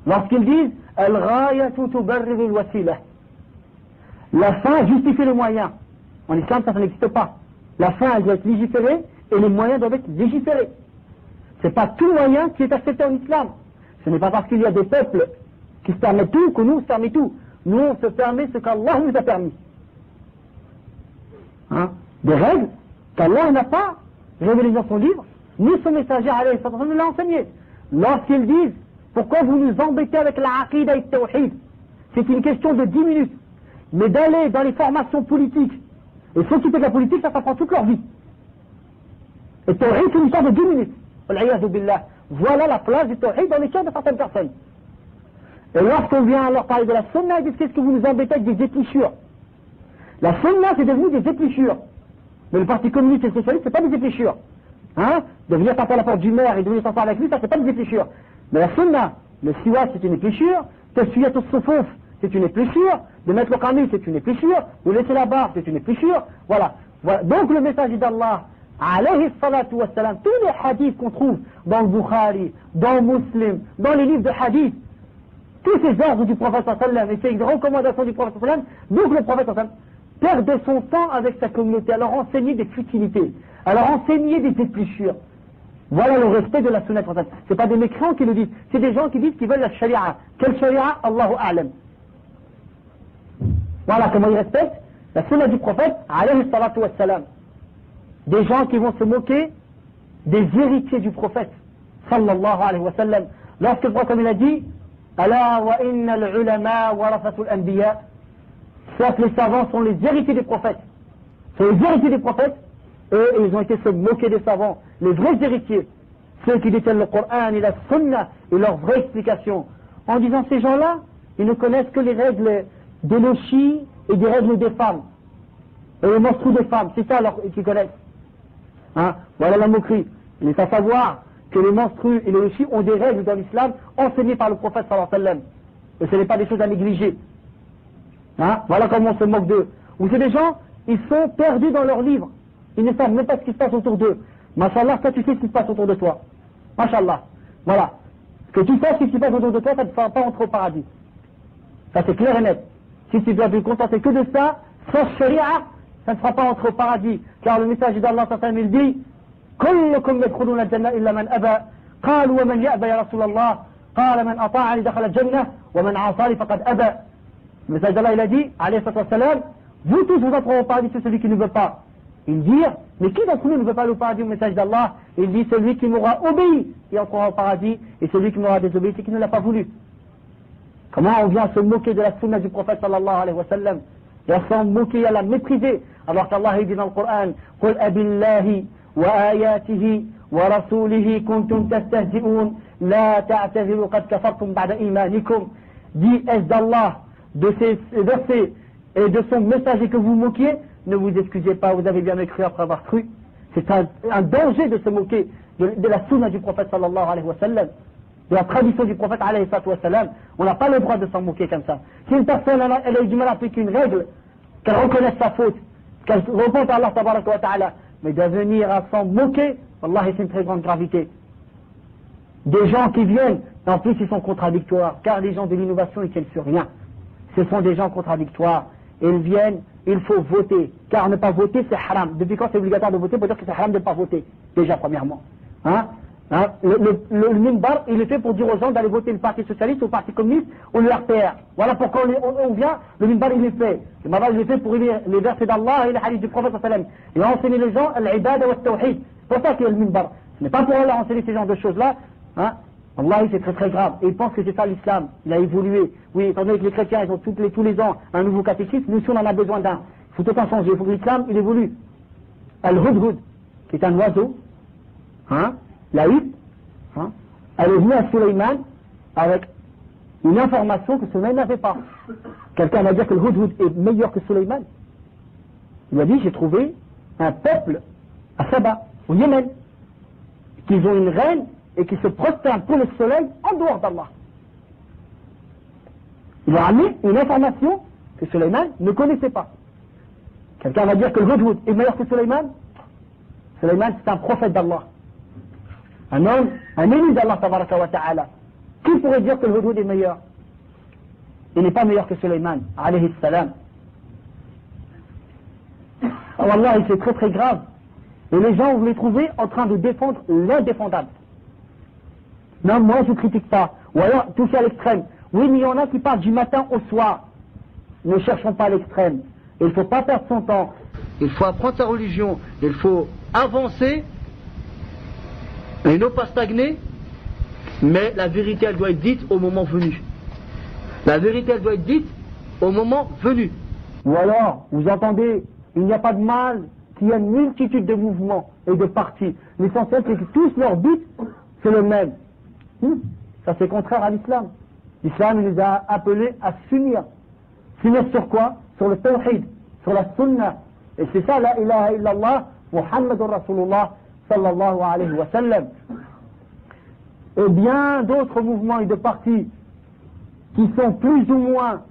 Lorsqu'ils disent al-ghayatu tubarriru al-wasila, la fin justifie les moyens. En islam, ça n'existe pas. La fin, elle doit être légiférée et les moyens doivent être légiférés. Ce n'est pas tout moyen qui est accepté en islam. Ce n'est pas parce qu'il y a des peuples qui se permettent tout que nous on se permet tout. Nous on se permet ce qu'Allah nous a permis. Hein? Des règles qu'Allah n'a pas révélées dans son livre, ni son messager alayhi sallam ne l'a enseigné. Lorsqu'ils disent pourquoi vous nous embêtez avec la aqidah et le tawhid, c'est une question de 10 minutes. Mais d'aller dans les formations politiques et s'occuper de la politique, ça prend toute leur vie. Et le tawhid, c'est une histoire de 10 minutes. Voilà la place du tawhid dans les cœurs de certaines personnes. Et lorsqu'on vient leur parler de la sunna, ils disent qu'est-ce que vous nous embêtez avec des épluchures? La sunna, c'est devenu des épluchures. Mais le parti communiste et le socialiste, c'est pas des épluchures. Hein? De venir taper à la porte du maire et de venir s'asseoir avec lui, ça c'est pas des épluchures. Mais la sunna, le siwak c'est une épluchure, tasfiyat al-sufouf c'est une épluchure, de mettre le qamis c'est une épluchure, de laisser la barbe c'est une épluchure, voilà. Donc le message d'Allah, alayhi salatu wassalam, tous les hadiths qu'on trouve dans le Bukhari, dans Muslim, dans les livres de hadith, tous ces ordres du prophète sallam et ces recommandations du prophète sallam, donc le prophète sallam perdait son temps avec sa communauté à leur enseigner des futilités, à leur enseigner des épluchures. Voilà le respect de la sunna. Ce n'est pas des mécréants qui le disent, c'est des gens qui disent qu'ils veulent la sharia. Quelle sharia? Allahu a'lam. Voilà comment ils respectent la sunna du prophète, alayhi salatu wassalam. Des gens qui vont se moquer des héritiers du prophète, sallallahu alayhi wa sallam. Lorsque le prophète il a dit, ala wa inna al-ulama warathatul anbiya, soit les savants sont les héritiers des prophètes. Sont les héritiers des prophètes, et ils ont été se moquer des savants, les vrais héritiers, ceux qui détiennent le Coran et la Sunna et leur vraie explication, en disant ces gens-là, ils ne connaissent que les règles des lochis et des règles des femmes, et les menstrues des femmes, c'est ça qu'ils connaissent. Hein? Voilà la moquerie. Il est à savoir que les menstrues et les lochis ont des règles dans l'islam enseignées par le prophète sallallahu alayhi wa sallam, et ce n'est pas des choses à négliger. Hein? Voilà comment on se moque d'eux. Ou c'est des gens, ils sont perdus dans leurs livres. Ils ne savent même pas ce qui se passe autour d'eux. Mashallah, toi tu sais ce qui se passe autour de toi. Mashallah. Voilà. Que tu saches ce qui se passe autour de toi, ça ne te fera pas entrer au paradis. Ça c'est clair et net. Si tu dois te contenter que de ça, sans sharia, ça ne fera pas entrer au paradis. Car le message d'Allah il dit كلكم يدخلون الجنة إلا من أبى قالوا ومن يأبى يا رسول الله قال من أطاعني دخل الجنة ومن عصاني فقد أبى. Le message d'Allah il a dit alayhi salam, vous tous vous entrerez au paradis, c'est celui qui ne veut pas. Il dit, mais qui d'entre nous ne veut pas aller au paradis au message d'Allah? Il dit, celui qui m'aura obéi, il entrera au paradis, et celui qui m'aura désobéi, c'est qui ne l'a pas voulu. Comment on vient se moquer de la sunna du prophète sallallahu alayhi wa sallam, et à s'en moquer, à la mépriser, alors qu'Allah dit dans le Coran, قُلْ أَبِاللَّهِ وَآيَاتِهِ وَرَسُولِهِ كُنْتُمْ تَسْتَهْزِئُونَ لَا تَعْتَذِرُوا قَدْ كَفَرْتُمْ بَعْدَ إِيمَانِكُمْ. Dit, est-ce d'Allah, de ses versets et de son messager que vous moquiez? Ne vous excusez pas, vous avez bien cru après avoir cru. C'est un danger de se moquer de la sunna du prophète sallallahu alayhi wa sallam, de la tradition du prophète alayhi wa sallam. On n'a pas le droit de s'en moquer comme ça. Si une personne elle a eu du mal à appliquer une règle, qu'elle reconnaisse sa faute, qu'elle remonte à Allah tabaraka wa ta'ala, mais de venir à s'en moquer, wallahi c'est une très grande gravité. des gens qui viennent, en plus ils sont contradictoires, car les gens de l'innovation ils tiennent sur rien. Ce sont des gens contradictoires. Ils viennent, il faut voter, car ne pas voter c'est haram. Depuis quand c'est obligatoire de voter pour dire que c'est haram de ne pas voter? Déjà premièrement. Le minbar, il est fait pour dire aux gens d'aller voter le Parti Socialiste ou le Parti Communiste ou le RPR. Voilà pourquoi on vient, le minbar il est fait. Le minbar il est fait pour lire les versets d'Allah et les hadiths du prophète sallam. Et enseigner les gens l'ibada wa tawhid. C'est pour ça qu'il y a le minbar. Ce n'est pas pour aller enseigner ces genres de choses-là. Allah c'est très très grave. Et il pense que c'est ça l'islam. Il a évolué. Oui, étant donné que les chrétiens ils ont tous les ans un nouveau catéchisme, nous aussi on en a besoin d'un. Il faut tout en changer. Il faut que l'islam il évolue. Al-Hudhud, qui est un oiseau, la hutte, elle est venue à Sulayman avec une information que Sulayman n'avait pas. Quelqu'un va dire que le Hudhud est meilleur que Sulayman. Il a dit, j'ai trouvé un peuple à Saba, au Yémen, qu'ils ont une reine et qui se prosternent pour le soleil en dehors d'Allah. Il a amené une information que Sulayman ne connaissait pas. Quelqu'un va dire que le Hudhud est meilleur que Sulayman. Sulayman c'est un prophète d'Allah. Un homme, un élu d'Allah tabaraka wa ta'ala. Qui pourrait dire que le Hudhud est meilleur? Il n'est pas meilleur que Sulayman, alayhi salam. Wallah, c'est très très grave. Et les gens, vous les trouvez en train de défendre l'indéfendable. Non, moi je ne critique pas. Ou alors, toucher à l'extrême. Oui, mais il y en a qui partent du matin au soir. Ne cherchons pas l'extrême. Il ne faut pas perdre son temps. Il faut apprendre sa religion. Il faut avancer. Et non pas stagner. Mais la vérité, elle doit être dite au moment venu. La vérité, elle doit être dite au moment venu. Ou alors, vous entendez, il n'y a pas de mal qu'il y ait une multitude de mouvements et de partis. L'essentiel, c'est que tous leur but, c'est le même. Ça, c'est contraire à l'islam. L'islam, il nous a appelés à s'unir. S'unir sur quoi? Sur le tawhid, sur la sunnah. Et c'est ça, la ilaha illallah, Muhammadur Rasulullah, sallallahu alayhi wa sallam. Et bien d'autres mouvements et de partis qui sont plus ou moins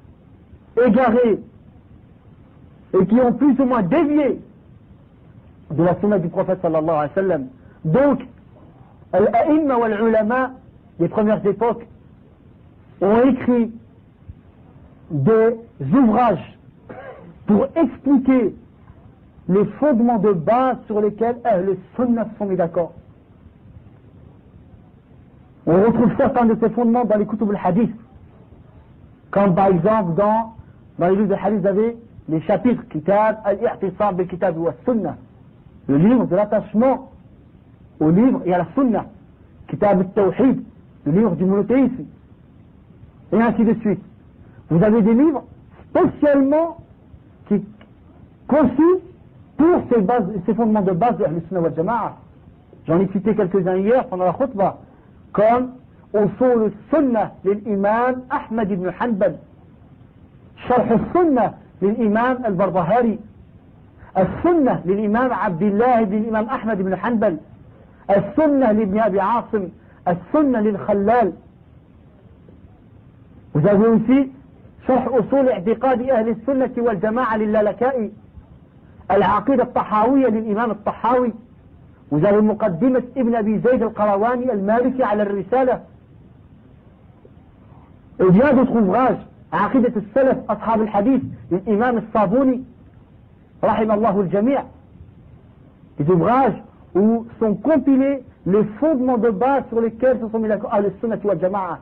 égarés et qui ont plus ou moins dévié de la sunna du prophète sallallahu alayhi wa sallam. Donc, al-a'imma wal-ulama des premières époques ont écrit des ouvrages pour expliquer les fondements de base sur lesquels les sunnas sont mis d'accord. On retrouve certains de ces fondements dans les kutub al-hadith. Comme par exemple dans les livres de hadith, vous avez les chapitres Kitab al-i'tisam bil-kitab wa sunnah, le livre de l'attachement au livre et à la sunnah. Kitab al-tawhid, le livre du monothéisme. Et ainsi de suite. Vous avez des livres spécialement conçus pour ces fondements de base de Ahl-Sunnah wal Jama'a. J'en ai cité quelques-uns hier pendant la khutbah, comme Usul al-Sunnah l'imam Ahmad ibn Hanbal, Sharh al-Sunnah l'imam al-Barbahari, al-Sunnah l'imam Abdullah ibn l'imam Ahmad ibn Hanbal, al-Sunnah l'ibn Abi Asim, al-Sunnah l'Khallal. Vous avez aussi Sharh Usul i'tiqadi Ahl al-Sunnah wal Jama'a lil-Lalaka'i, العقيدة الطحاوية للإمام الطحاوي. Vous avez مقدمة ابن أبي زيد القرواني المالكي على الرسالة. Et bien d'autres ouvrages, عقيدة السلف أصحاب الحديث للإمام الصابوني رحم الله الجميع. Des ouvrages où sont compilés les fondements de base sur lesquels se sont mis d'accord Ahl-Sunnah wal Jama'a.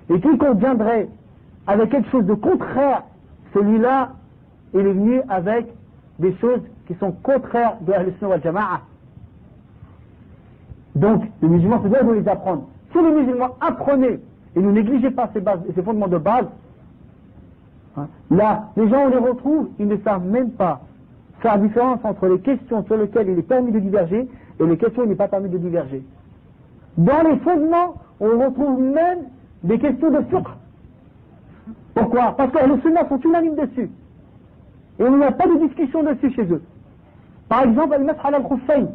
Et quiconque viendrait avec quelque chose de contraire, celui-là, il est venu avec des choses qui sont contraires de Ahl-Sunnah wal Jama'a. Donc, les musulmans se doivent de les apprendre. Si les musulmans apprenaient et ne négligez pas ces fondements de base, là, les gens, on les retrouve, ils ne savent même pas faire la différence entre les questions sur lesquelles il est permis de diverger et les questions où il n'est pas permis de diverger. Dans les fondements, on retrouve même des questions de fiqh. Pourquoi? Parce que les sunnahs sont unanimes dessus. Et il n'y a pas de discussion dessus chez eux. Par exemple, al-masah al-khuffayn.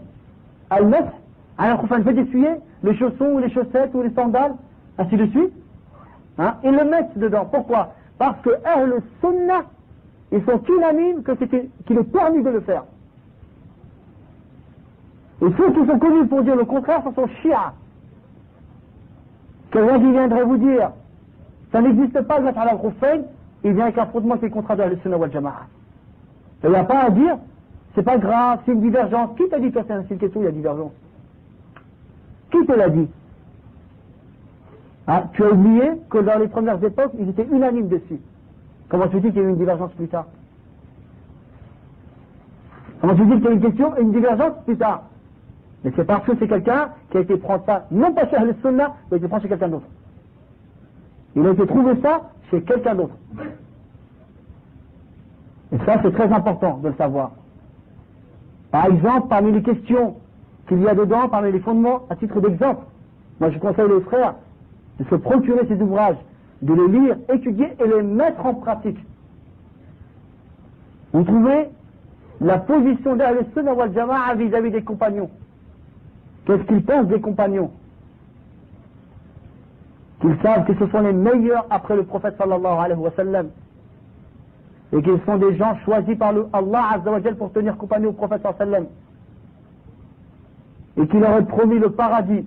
Al-masah al-khuffayn, fait d'essuyer les chaussons ou les chaussettes ou les sandales, ainsi de suite. Ils le mettent dedans. Pourquoi? Parce que Ahl Sunnah, ils sont unanimes qu'il est permis de le faire. Et ceux qui sont connus pour dire le contraire, ce sont chiites. Quelqu'un qui viendrait vous dire, ça n'existe pas le mettre à la khuffayn, il vient avec un fondement qui est contraire à al-sunnah wal jama'a. Il n'y a pas à dire, c'est pas grave, c'est une divergence. Qui t'a dit que c'est une question, il y a divergence? Qui te l'a dit? Ah, tu as oublié que dans les premières époques, ils étaient unanimes dessus. Comment tu dis qu'il y a eu une divergence plus tard? Comment tu dis qu'il y a une question et une divergence plus tard? Mais c'est parce que c'est quelqu'un qui a été prendre ça, non pas chez al-sunnah, il a été prendre chez quelqu'un d'autre. Il a été trouvé ça chez quelqu'un d'autre. Et ça, c'est très important de le savoir. Par exemple, parmi les questions qu'il y a dedans, parmi les fondements, à titre d'exemple, moi je conseille les frères de se procurer ces ouvrages, de les lire, étudier et les mettre en pratique. Vous trouvez la position d'Ahl Sunnah wal Jama'a vis-à-vis des compagnons. Qu'est-ce qu'ils pensent des compagnons? Qu'ils savent que ce sont les meilleurs après le prophète sallallahu alayhi wa sallam. Et qu'ils sont des gens choisis par Allah Azza wa Jal pour tenir compagnie au prophète sallallahu alayhi wa sallam. Et qu'il leur ait promis le paradis.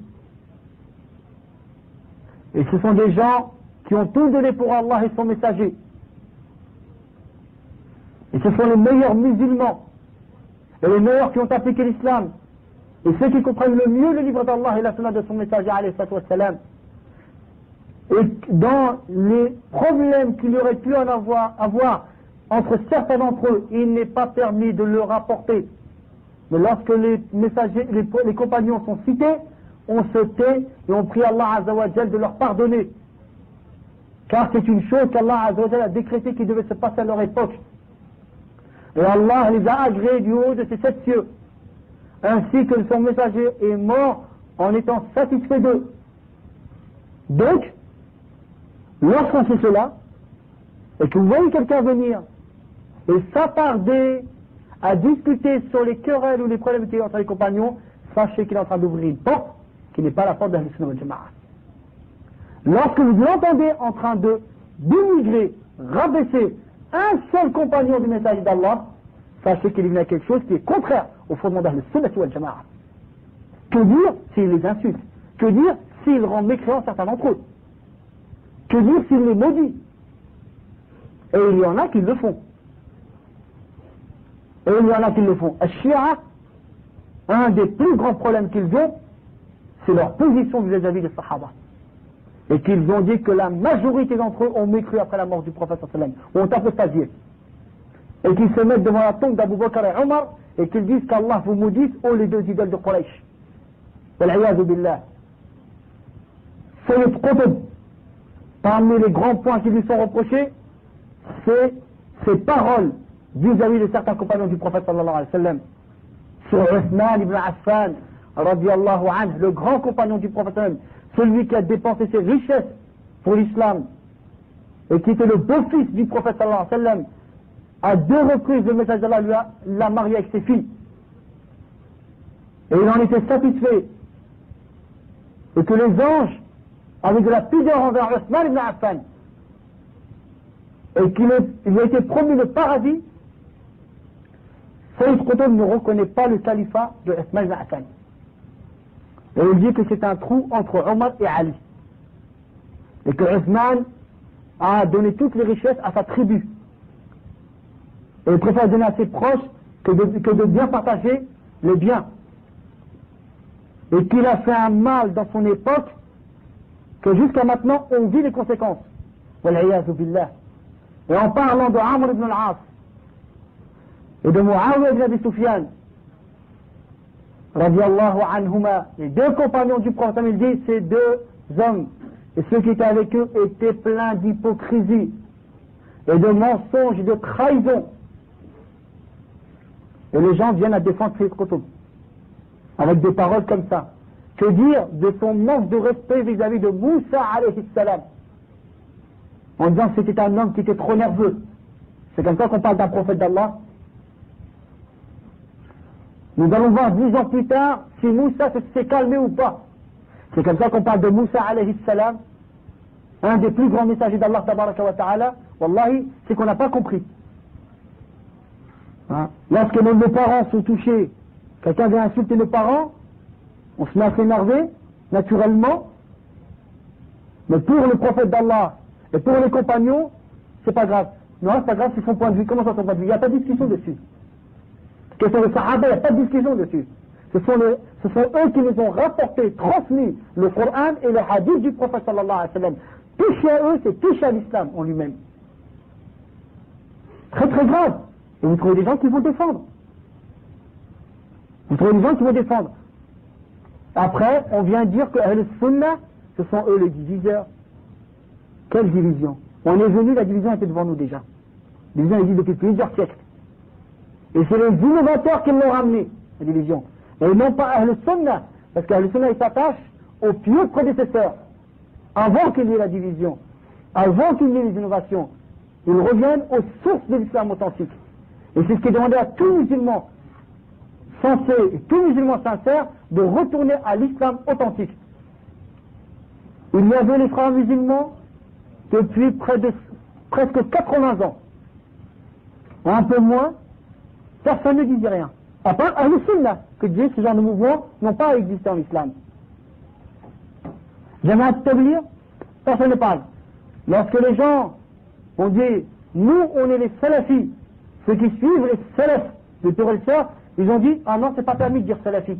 Et ce sont des gens qui ont tout donné pour Allah et son messager. Et ce sont les meilleurs musulmans. Et les meilleurs qui ont appliqué l'islam. Et ceux qui comprennent le mieux le livre d'Allah et la sunna de son messager alayhi salam. Et dans les problèmes qu'il y aurait pu en avoir entre certains d'entre eux, il n'est pas permis de le rapporter. Mais lorsque les messagers, les compagnons sont cités, on se tait et on prie Allah Azza wa Jal de leur pardonner. Car c'est une chose qu'Allah Azza wa Jal a décrété qui devait se passer à leur époque. Et Allah les a agréés du haut de ses 7 cieux. Ainsi que son messager est mort en étant satisfait d'eux. Donc, lorsqu'on fait cela, et que vous voyez quelqu'un venir et s'attarder à discuter sur les querelles ou les problèmes qu'il y a entre les compagnons, sachez qu'il est en train d'ouvrir une porte qui n'est pas la porte d'Ahl Sunnah wal Jama'a. Lorsque vous l'entendez en train de dénigrer, rabaisser un seul compagnon du message d'Allah, sachez qu'il y a quelque chose qui est contraire au fondement d'Ahl Sunnah wal Jama'a. Que dire s'il les insulte? Que dire s'il rend mécréants certains d'entre eux? Que dire s'il les maudit? Et il y en a qui le font. Et il y en a qui le font. Al-Shia, un des plus grands problèmes qu'ils ont, c'est leur position vis-à-vis des Sahaba. Et qu'ils ont dit que la majorité d'entre eux ont mécru après la mort du prophète sallallahu alayhi wa sallam, ont apostasié. Et qu'ils se mettent devant la tombe d'Abu Bakr et Omar, et qu'ils disent qu'Allah vous maudisse, ô les deux idoles de Quraysh. Wal-'iyadhu billah. Sayyid Qutb, parmi les grands points qui lui sont reprochés, c'est ses paroles vis-à-vis de certains compagnons du prophète sallallahu alayhi wa sallam. Sur Uthman ibn Affan, radiallahu anhu, le grand compagnon du prophète sallallahu alayhi wa sallam, celui qui a dépensé ses richesses pour l'islam, et qui était le beau-fils du prophète sallallahu alayhi wa sallam. À 2 reprises, le message d'Allah l'a marié avec ses filles. Et il en était satisfait. Et que les anges, avec de la pudeur envers Uthman ibn Affan, et qu'il a été promis le paradis, Sayyid Qutb ne reconnaît pas le califat de Uthman ibn Affan. Et il dit que c'est un trou entre Omar et Ali. Et que Uthman a donné toutes les richesses à sa tribu. Et il préfère donner à ses proches que de bien partager les biens. Et qu'il a fait un mal dans son époque que jusqu'à maintenant on vit les conséquences. Wal-'iyadhu billah. Et en parlant de Amr ibn al-As et de Muawiyah ibn Abi Sufyan, radiallahu anhuma, les 2 compagnons du prophète, il dit, ces 2 hommes et ceux qui étaient avec eux étaient pleins d'hypocrisie et de mensonges et de trahison. Et les gens viennent à défendre Sayyid Qutb avec des paroles comme ça. Que dire de son manque de respect vis-à-vis de Moussa alayhi salam, en disant que c'était un homme qui était trop nerveux. C'est comme ça qu'on parle d'un prophète d'Allah. Nous allons voir 10 ans plus tard si Moussa s'est calmé ou pas. C'est comme ça qu'on parle de Moussa alayhi salam, un des plus grands messagers d'Allah tabaraka wa ta'ala. Wallahi, c'est qu'on n'a pas compris. Hein? Lorsque nos parents sont touchés, quelqu'un vient insulter nos parents, on se met à s'énerver, naturellement. Mais pour le prophète d'Allah et pour les compagnons, c'est pas grave. Non, c'est pas grave, c'est son point de vue. Comment ça, son point de vue? Il n'y a pas de discussion dessus. Que sont les Sahaba, il n'y a pas de discussion dessus. Ce sont eux qui nous ont rapporté, transmis le Coran et le hadith du prophète sallallahu alayhi wa sallam. Toucher à eux, c'est toucher à l'islam en lui-même. Très très grave. Et vous trouvez des gens qui vont défendre. Vous trouvez des gens qui vont défendre. Après, on vient dire que Ahl Sunnah, ce sont eux les diviseurs. Quelle division? On est venu, la division était devant nous déjà. La division existe depuis plusieurs siècles. Et c'est les innovateurs qui l'ont ramené, la division. Et non pas Ahl Sunnah, parce qu'Ahl Sunnah, il s'attache aux pieux prédécesseurs. Avant qu'il y ait la division, avant qu'il y ait les innovations, ils reviennent aux sources de l'islam authentique. Et c'est ce qui est demandé à tout musulman sensé et tout musulman sincère de retourner à l'islam authentique. Il y avait les frères musulmans depuis presque 80 ans. Un peu moins, personne ne disait rien. À part Ahl Sunnah, que disait ce genre de mouvements n'ont pas existé en islam. Jamaat Tabligh, personne ne parle. Lorsque les gens ont dit, nous on est les salafis, ceux qui suivent les salafs des prédécesseurs, ils ont dit, ah non, c'est pas permis de dire salafi.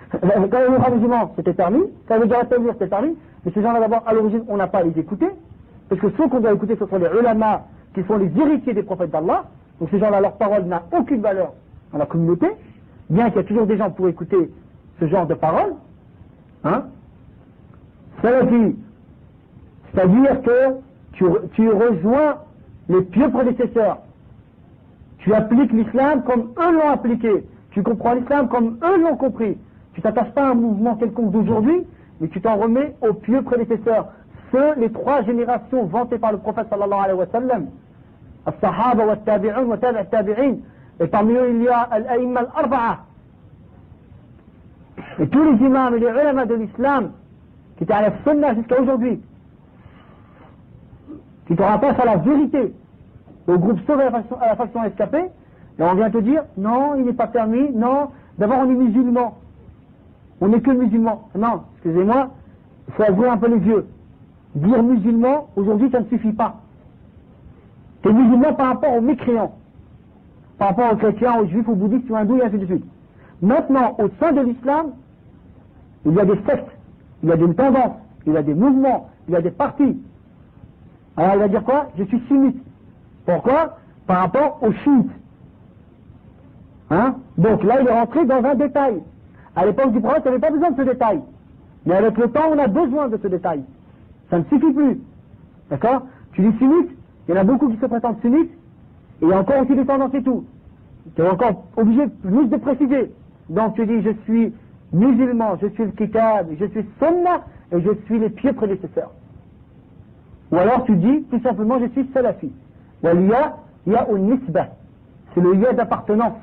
Quand les frères musulmans, c'était permis, quand les Jamaat Tabligh, c'était permis, mais ces gens-là d'abord, à l'origine, on n'a pas à les écouter, parce que ceux qu'on doit écouter, ce sont les ulama, qui sont les héritiers des prophètes d'Allah, donc ces gens-là, leur parole n'a aucune valeur dans la communauté, bien qu'il y ait toujours des gens pour écouter ce genre de paroles. Hein? Salafi, c'est-à-dire que tu rejoins les pieux prédécesseurs. Tu appliques l'islam comme eux l'ont appliqué. Tu comprends l'islam comme eux l'ont compris. Tu t'attaches pas à un mouvement quelconque d'aujourd'hui, mais tu t'en remets aux pieux prédécesseurs. Les 3 générations vantées par le prophète sallallahu alayhi wa sallam. As-sahaba wa tabi'un wa tabi'a tabi'in. Et parmi eux, il y a al-a'imma al-arba'a. Et tous les imams et les ulama de l'islam qui étaient à la sunna jusqu'à aujourd'hui, qui te rattachent à la vérité, au groupe sauvé à la faction escapée, et on vient te dire, non, il n'est pas permis, non, d'abord on est musulman. On n'est que musulman. Non, excusez-moi, il faut avouer un peu les yeux. Dire musulman, aujourd'hui, ça ne suffit pas. Tu es musulman par rapport aux mécréants, par rapport aux chrétiens, aux juifs, aux bouddhistes, aux hindous, et ainsi de suite. Maintenant, au sein de l'islam, il y a des sectes, il y a des tendances, il y a des mouvements, il y a des partis. Alors il va dire quoi? Je suis sunnite. Pourquoi? Par rapport aux chiites. Hein? Donc là, il est rentré dans un détail. À l'époque du prophète, il n'y avait pas besoin de ce détail. Mais avec le temps, on a besoin de ce détail. Ça ne suffit plus. D'accord? Tu dis sunnite, il y en a beaucoup qui se prétendent sunnites, et il y a encore aussi des tendances et tout. Tu es encore obligé plus de préciser. Donc tu dis, je suis musulman, je suis le kitab, je suis sunna, et je suis les pieux prédécesseurs. Ou alors tu dis, tout simplement, je suis salafi. Il y a un nisba. C'est le ya d'appartenance.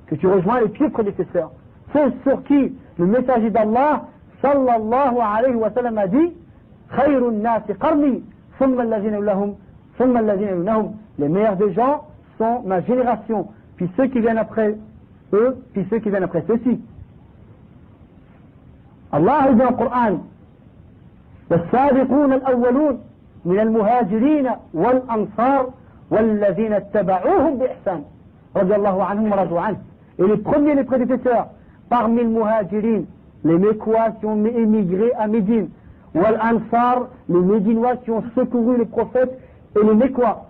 Que tu rejoins les pieux prédécesseurs. Ceux sur qui le messager d'Allah, sallallahu alayhi wa sallam, a dit, khayrun nasi qarni, thumma alladhina lahum, thumma alladhina lahum. Les meilleurs des gens sont ma génération, puis ceux qui viennent après eux, puis ceux qui viennent après ceux-ci. Allah a dit dans le Coran, والسابقون الأولون من المهاجرين والأنصار والذين اتبعوهم بإحسان رضي الله عنهم ورضوا عنه. Et les premiers, les prédécesseurs, parmi les muhajirin, les Mécois qui ont émigré à Médine, wal Ansar, les Médinois qui ont secouru les prophètes et les Mécois.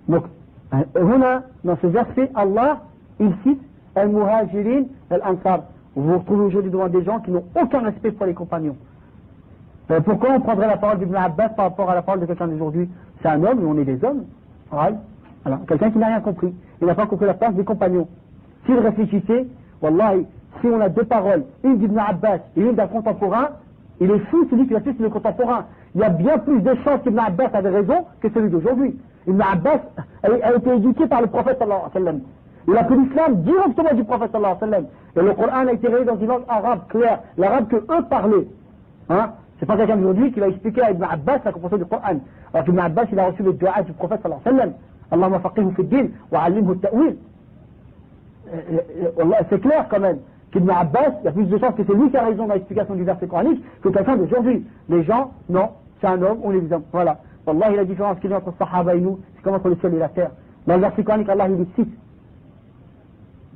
Donc, dans ce verset, Allah, il cite al-muhajirin, al-ansar. Vous vous retrouvez aujourd'hui devant des gens qui n'ont aucun respect pour les compagnons. Pourquoi on prendrait la parole d'Ibn Abbas par rapport à la parole de quelqu'un d'aujourd'hui? C'est un homme et on est des hommes. Alors, quelqu'un qui n'a rien compris. Il n'a pas compris la place des compagnons. S'il réfléchissait, wallahi, si on a 2 paroles, une d'Ibn Abbas et une d'un contemporain, il est fou celui qui a fait, c'est le contemporain. Il y a bien plus de chances qu'Ibn Abbas avait raison que celui d'aujourd'hui. Ibn Abbas a été éduqué par le prophète sallallahu alayhi wa sallam. Il a pris l'islam directement du prophète sallallahu alayhi wa sallam. Et le Coran a été révélé dans une langue arabe claire, l'arabe que eux parlaient. Hein? C'est pas quelqu'un d'aujourd'hui qui va expliquer à Ibn Abbas la compréhension du Coran. Alors qu'Ibn Abbas, il a reçu le dua du prophète sallallahu alayhi wa sallam. Allahumma faqihu fi din wa allimhu ta'wil. C'est clair quand même. qu'Ibn Abbas, il y a plus de chances que c'est lui qui a raison dans l'explication du verset coranique que quelqu'un d'aujourd'hui. Les gens, non, c'est un homme, on est des hommes. Voilà. Wallahi, la différence qu'il y a entre Sahaba et nous, c'est comme entre le ciel et la terre. Dans le verset coranique, Allah il est cite.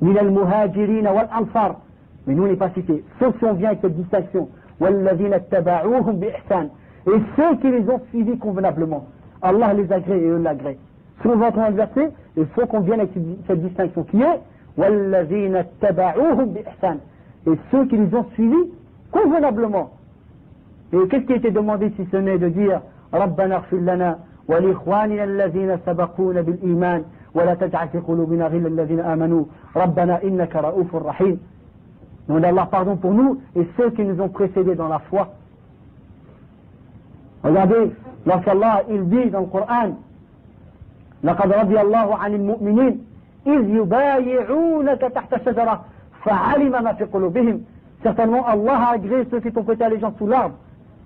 Min al-muhajirin wal-ansar. Mais nous, on n'est pas cités. Sauf si on vient avec cette distinction. Walladhina taba'uhum bi-ihsan. Et ceux qui les ont suivis convenablement. Allah les agrée et eux l'agréent. Si on va entendre le verset, il faut qu'on vienne avec cette distinction qui est Walladhina taba'uhum bi-ihsan. Et ceux qui les ont suivis convenablement. Et qu'est-ce qui a été demandé si ce n'est de dire ربنا اغفر لنا ولإخواننا الذين سبقونا بالإيمان ولا تجعل في قلوبنا غلا الذين آمنوا ربنا إنك رؤوف رحيم. Demande à Allah pardon pour nous et ceux qui nous ont précédés dans la foi. Regardez, lorsqu'Allah il dit dans le Coran لقد رضي الله عن المؤمنين إذ يبايعونك تحت الشجرة فعلم ما في قلوبهم. Certainement Allah a agréé ceux qui t'ont prêté allégeance sous l'arbre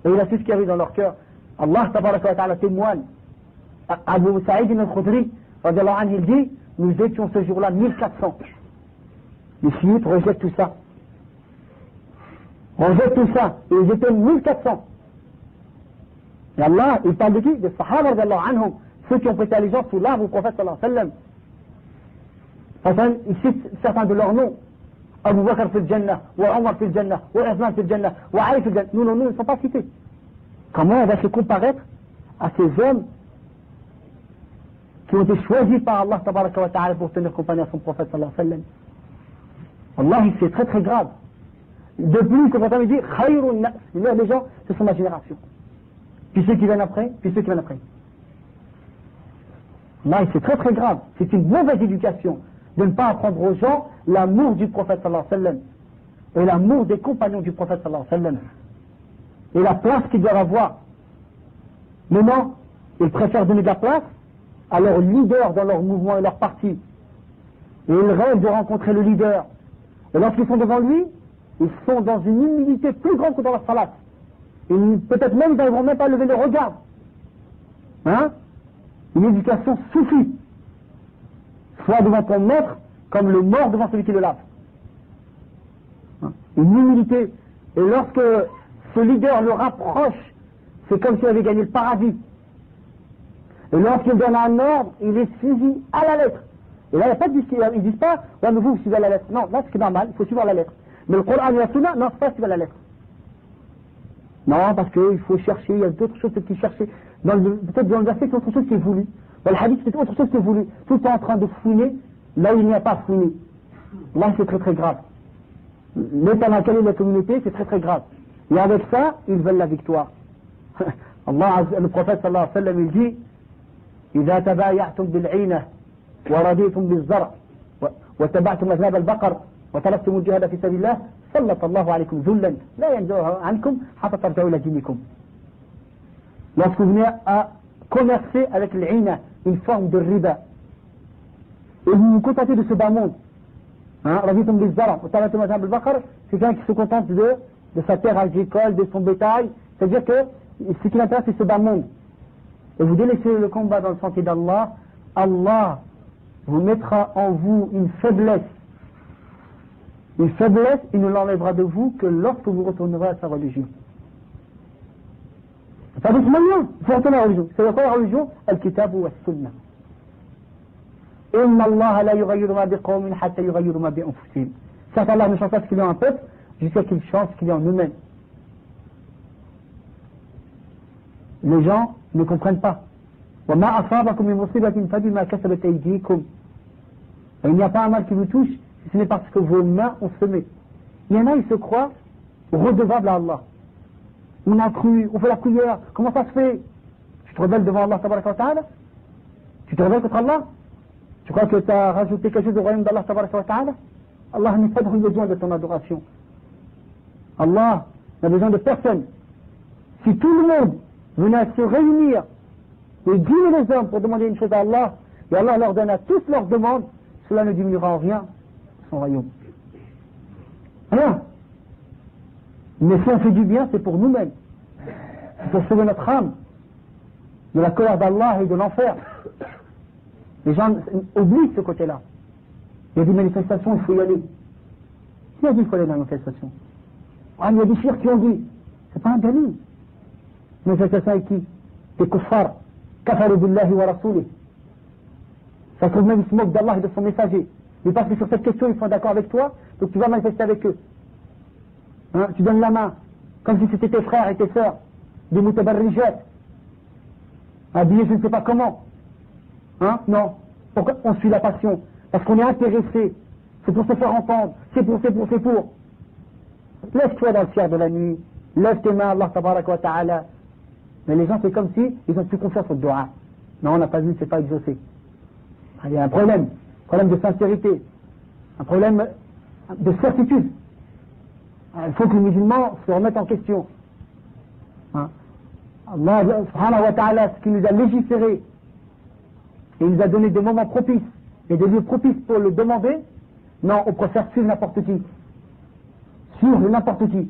et il a su ce qui arrive dans leur cœur. Allah tabaraka wa ta'ala témoigne. Abu Sa'id al-Khudri, radiallahu anhu, il dit, nous étions ce jour-là 1400. Les chiites rejettent tout ça. Rejettent tout ça. Et ils étaient 1400. Et Allah, il parle de qui? Des Sahaba, radiallahu anhum, ceux qui ont prêté allégeance sous l'arbre au prophète sallallahu alayhi wa sallam. Il cite certains de leurs noms. Abu Bakr fil Jannah, wa Omar fil Jannah, wa Uthman fil Jannah, wa Ali fil Jannah. Nous, ils ne sont pas cités. Comment on va se comparaître à ces hommes qui ont été choisis par Allah tabaraka wa ta'ala pour tenir compagnie à son prophète sallallahu alayhi wa sallam. Allah, c'est très très grave. De plus, le prophète dit Khayrun nas, les meilleurs des gens, ce sont ma génération. Puis ceux qui viennent après, puis ceux qui viennent après. Allah, c'est très très grave. C'est une mauvaise éducation de ne pas apprendre aux gens l'amour du prophète sallallahu alayhi wa sallam et l'amour des compagnons du prophète sallallahu alayhi wa sallam. Et la place qu'ils doivent avoir. Mais non, ils préfèrent donner de la place à leurs leaders dans leur mouvement et leur parti. Et ils rêvent de rencontrer le leader. Et lorsqu'ils sont devant lui, ils sont dans une humilité plus grande que dans la salat. Peut-être même ils n'arriveront même pas à lever le regard. Hein? Une éducation soufie. Soit devant ton maître, comme le mort devant celui qui le lave. Hein? Une humilité. Et lorsque ce leader le rapproche, c'est comme s'il avait gagné le paradis. Et lorsqu'il donne un ordre, il est suivi à la lettre. Et là, il n'y a pas de discussion. Ils ne disent pas, ouais, mais vous suivez à la lettre. Non, là, c'est normal, il faut suivre à la lettre. Mais le Coran et la Sunna, non, c'est pas suivre à la lettre. Non, parce qu'il faut chercher, il y a d'autres choses qui chercher. Peut-être dans le verset, c'est autre chose qui est voulu. Dans le hadith, c'est autre chose qui est voulu. Tout le temps en train de fouiner, là où il n'y a pas fouiner. Là, c'est très très grave. L'état dans lequel est la communauté, c'est très très grave. Et avec ça, ils veulent la victoire. Allah, le prophète sallallahu alayhi wa sallam, il dit إذا تبايعتم بالعينة ورضيتم بالزرع واتبعتم أذناب البقر وتركتم الجهاد في سبيل الله سلط الله عليكم ذلا لا ينزعه عنكم حتى ترجعوا إلى دينكم. Lorsque vous venez à commercer avec l'ina, une forme de riba, et vous vous contentez de ce bas monde, رضيتم بالزرع وتركتم أذناب البقر, c'est quelqu'un qui se contente de sa terre agricole, de son bétail, c'est-à-dire que ce qui l'intéresse c'est ce bas monde. Et vous délaissez le combat dans le sentier d'Allah, Allah vous mettra en vous une faiblesse. Une faiblesse, il ne l'enlèvera de vous que lorsque vous retournerez à sa religion. Pas d'autre moyen, il faut retourner à la religion. C'est quoi la religion? Al-Kitab wa Sunnah. Inna Allah la yughayyiru ma biqawmin hatta yughayyiru ma bi anfusihim. Certes, Allah ne change pas ce qu'il y a en peuple, jusqu'à qu'il change ce qu'il y a en eux-mêmes. Les gens ne comprennent pas. Il n'y a pas un mal qui vous touche, si ce n'est parce que vos mains ont semé. Il y en a, ils se croient redevables à Allah. On a cru, on fait la prière, comment ça se fait? Tu te rebelles devant Allah tabaraka wa ta'ala? Tu te rebelles contre Allah? Tu crois que tu as rajouté quelque chose au royaume d'Allah tabaraka wa ta'ala? Allah n'a pas besoin de ton adoration. Allah n'a besoin de personne. Si tout le monde venait à se réunir et guider les hommes pour demander une chose à Allah, et Allah leur donne à tous leurs demandes, cela ne diminuera en rien son royaume. Rien. Mais si on fait du bien, c'est pour nous-mêmes. C'est pour sauver notre âme de la colère d'Allah et de l'enfer. Les gens oublient ce côté-là. Il y a des manifestations, il faut y aller. Qui a dit qu'il faut aller dans la manifestation? Ah, il y a des chiites qui ont dit. C'est pas un dalil. Manifestation avec qui? Des kuffars. Kafaru billahi wa rasoulih. Ça se trouve même, ils se moquent d'Allah et de son messager. Mais parce que sur cette question, ils sont d'accord avec toi, donc tu vas manifester avec eux. Hein, tu donnes la main, comme si c'était tes frères et tes sœurs, des mutabarrijat, habillés je ne sais pas comment. Hein, non. Pourquoi on suit la passion? Parce qu'on est intéressé. C'est pour se faire entendre. C'est pour. Lève-toi dans le ciel de la nuit. Lève tes mains, Allah tabaraka wa ta'ala. Mais les gens, c'est comme si ils ont plus confiance au dua. Non, on n'a pas vu, c'est pas exaucé. Il y a un problème de sincérité, un problème de certitude. Il faut que les musulmans se remettent en question. Hein? Allah subhanahu wa ta'ala, ce qui nous a légiféré, et il nous a donné des moments propices, et des lieux propices pour le demander, non, on préfère suivre n'importe qui. Suivre n'importe qui.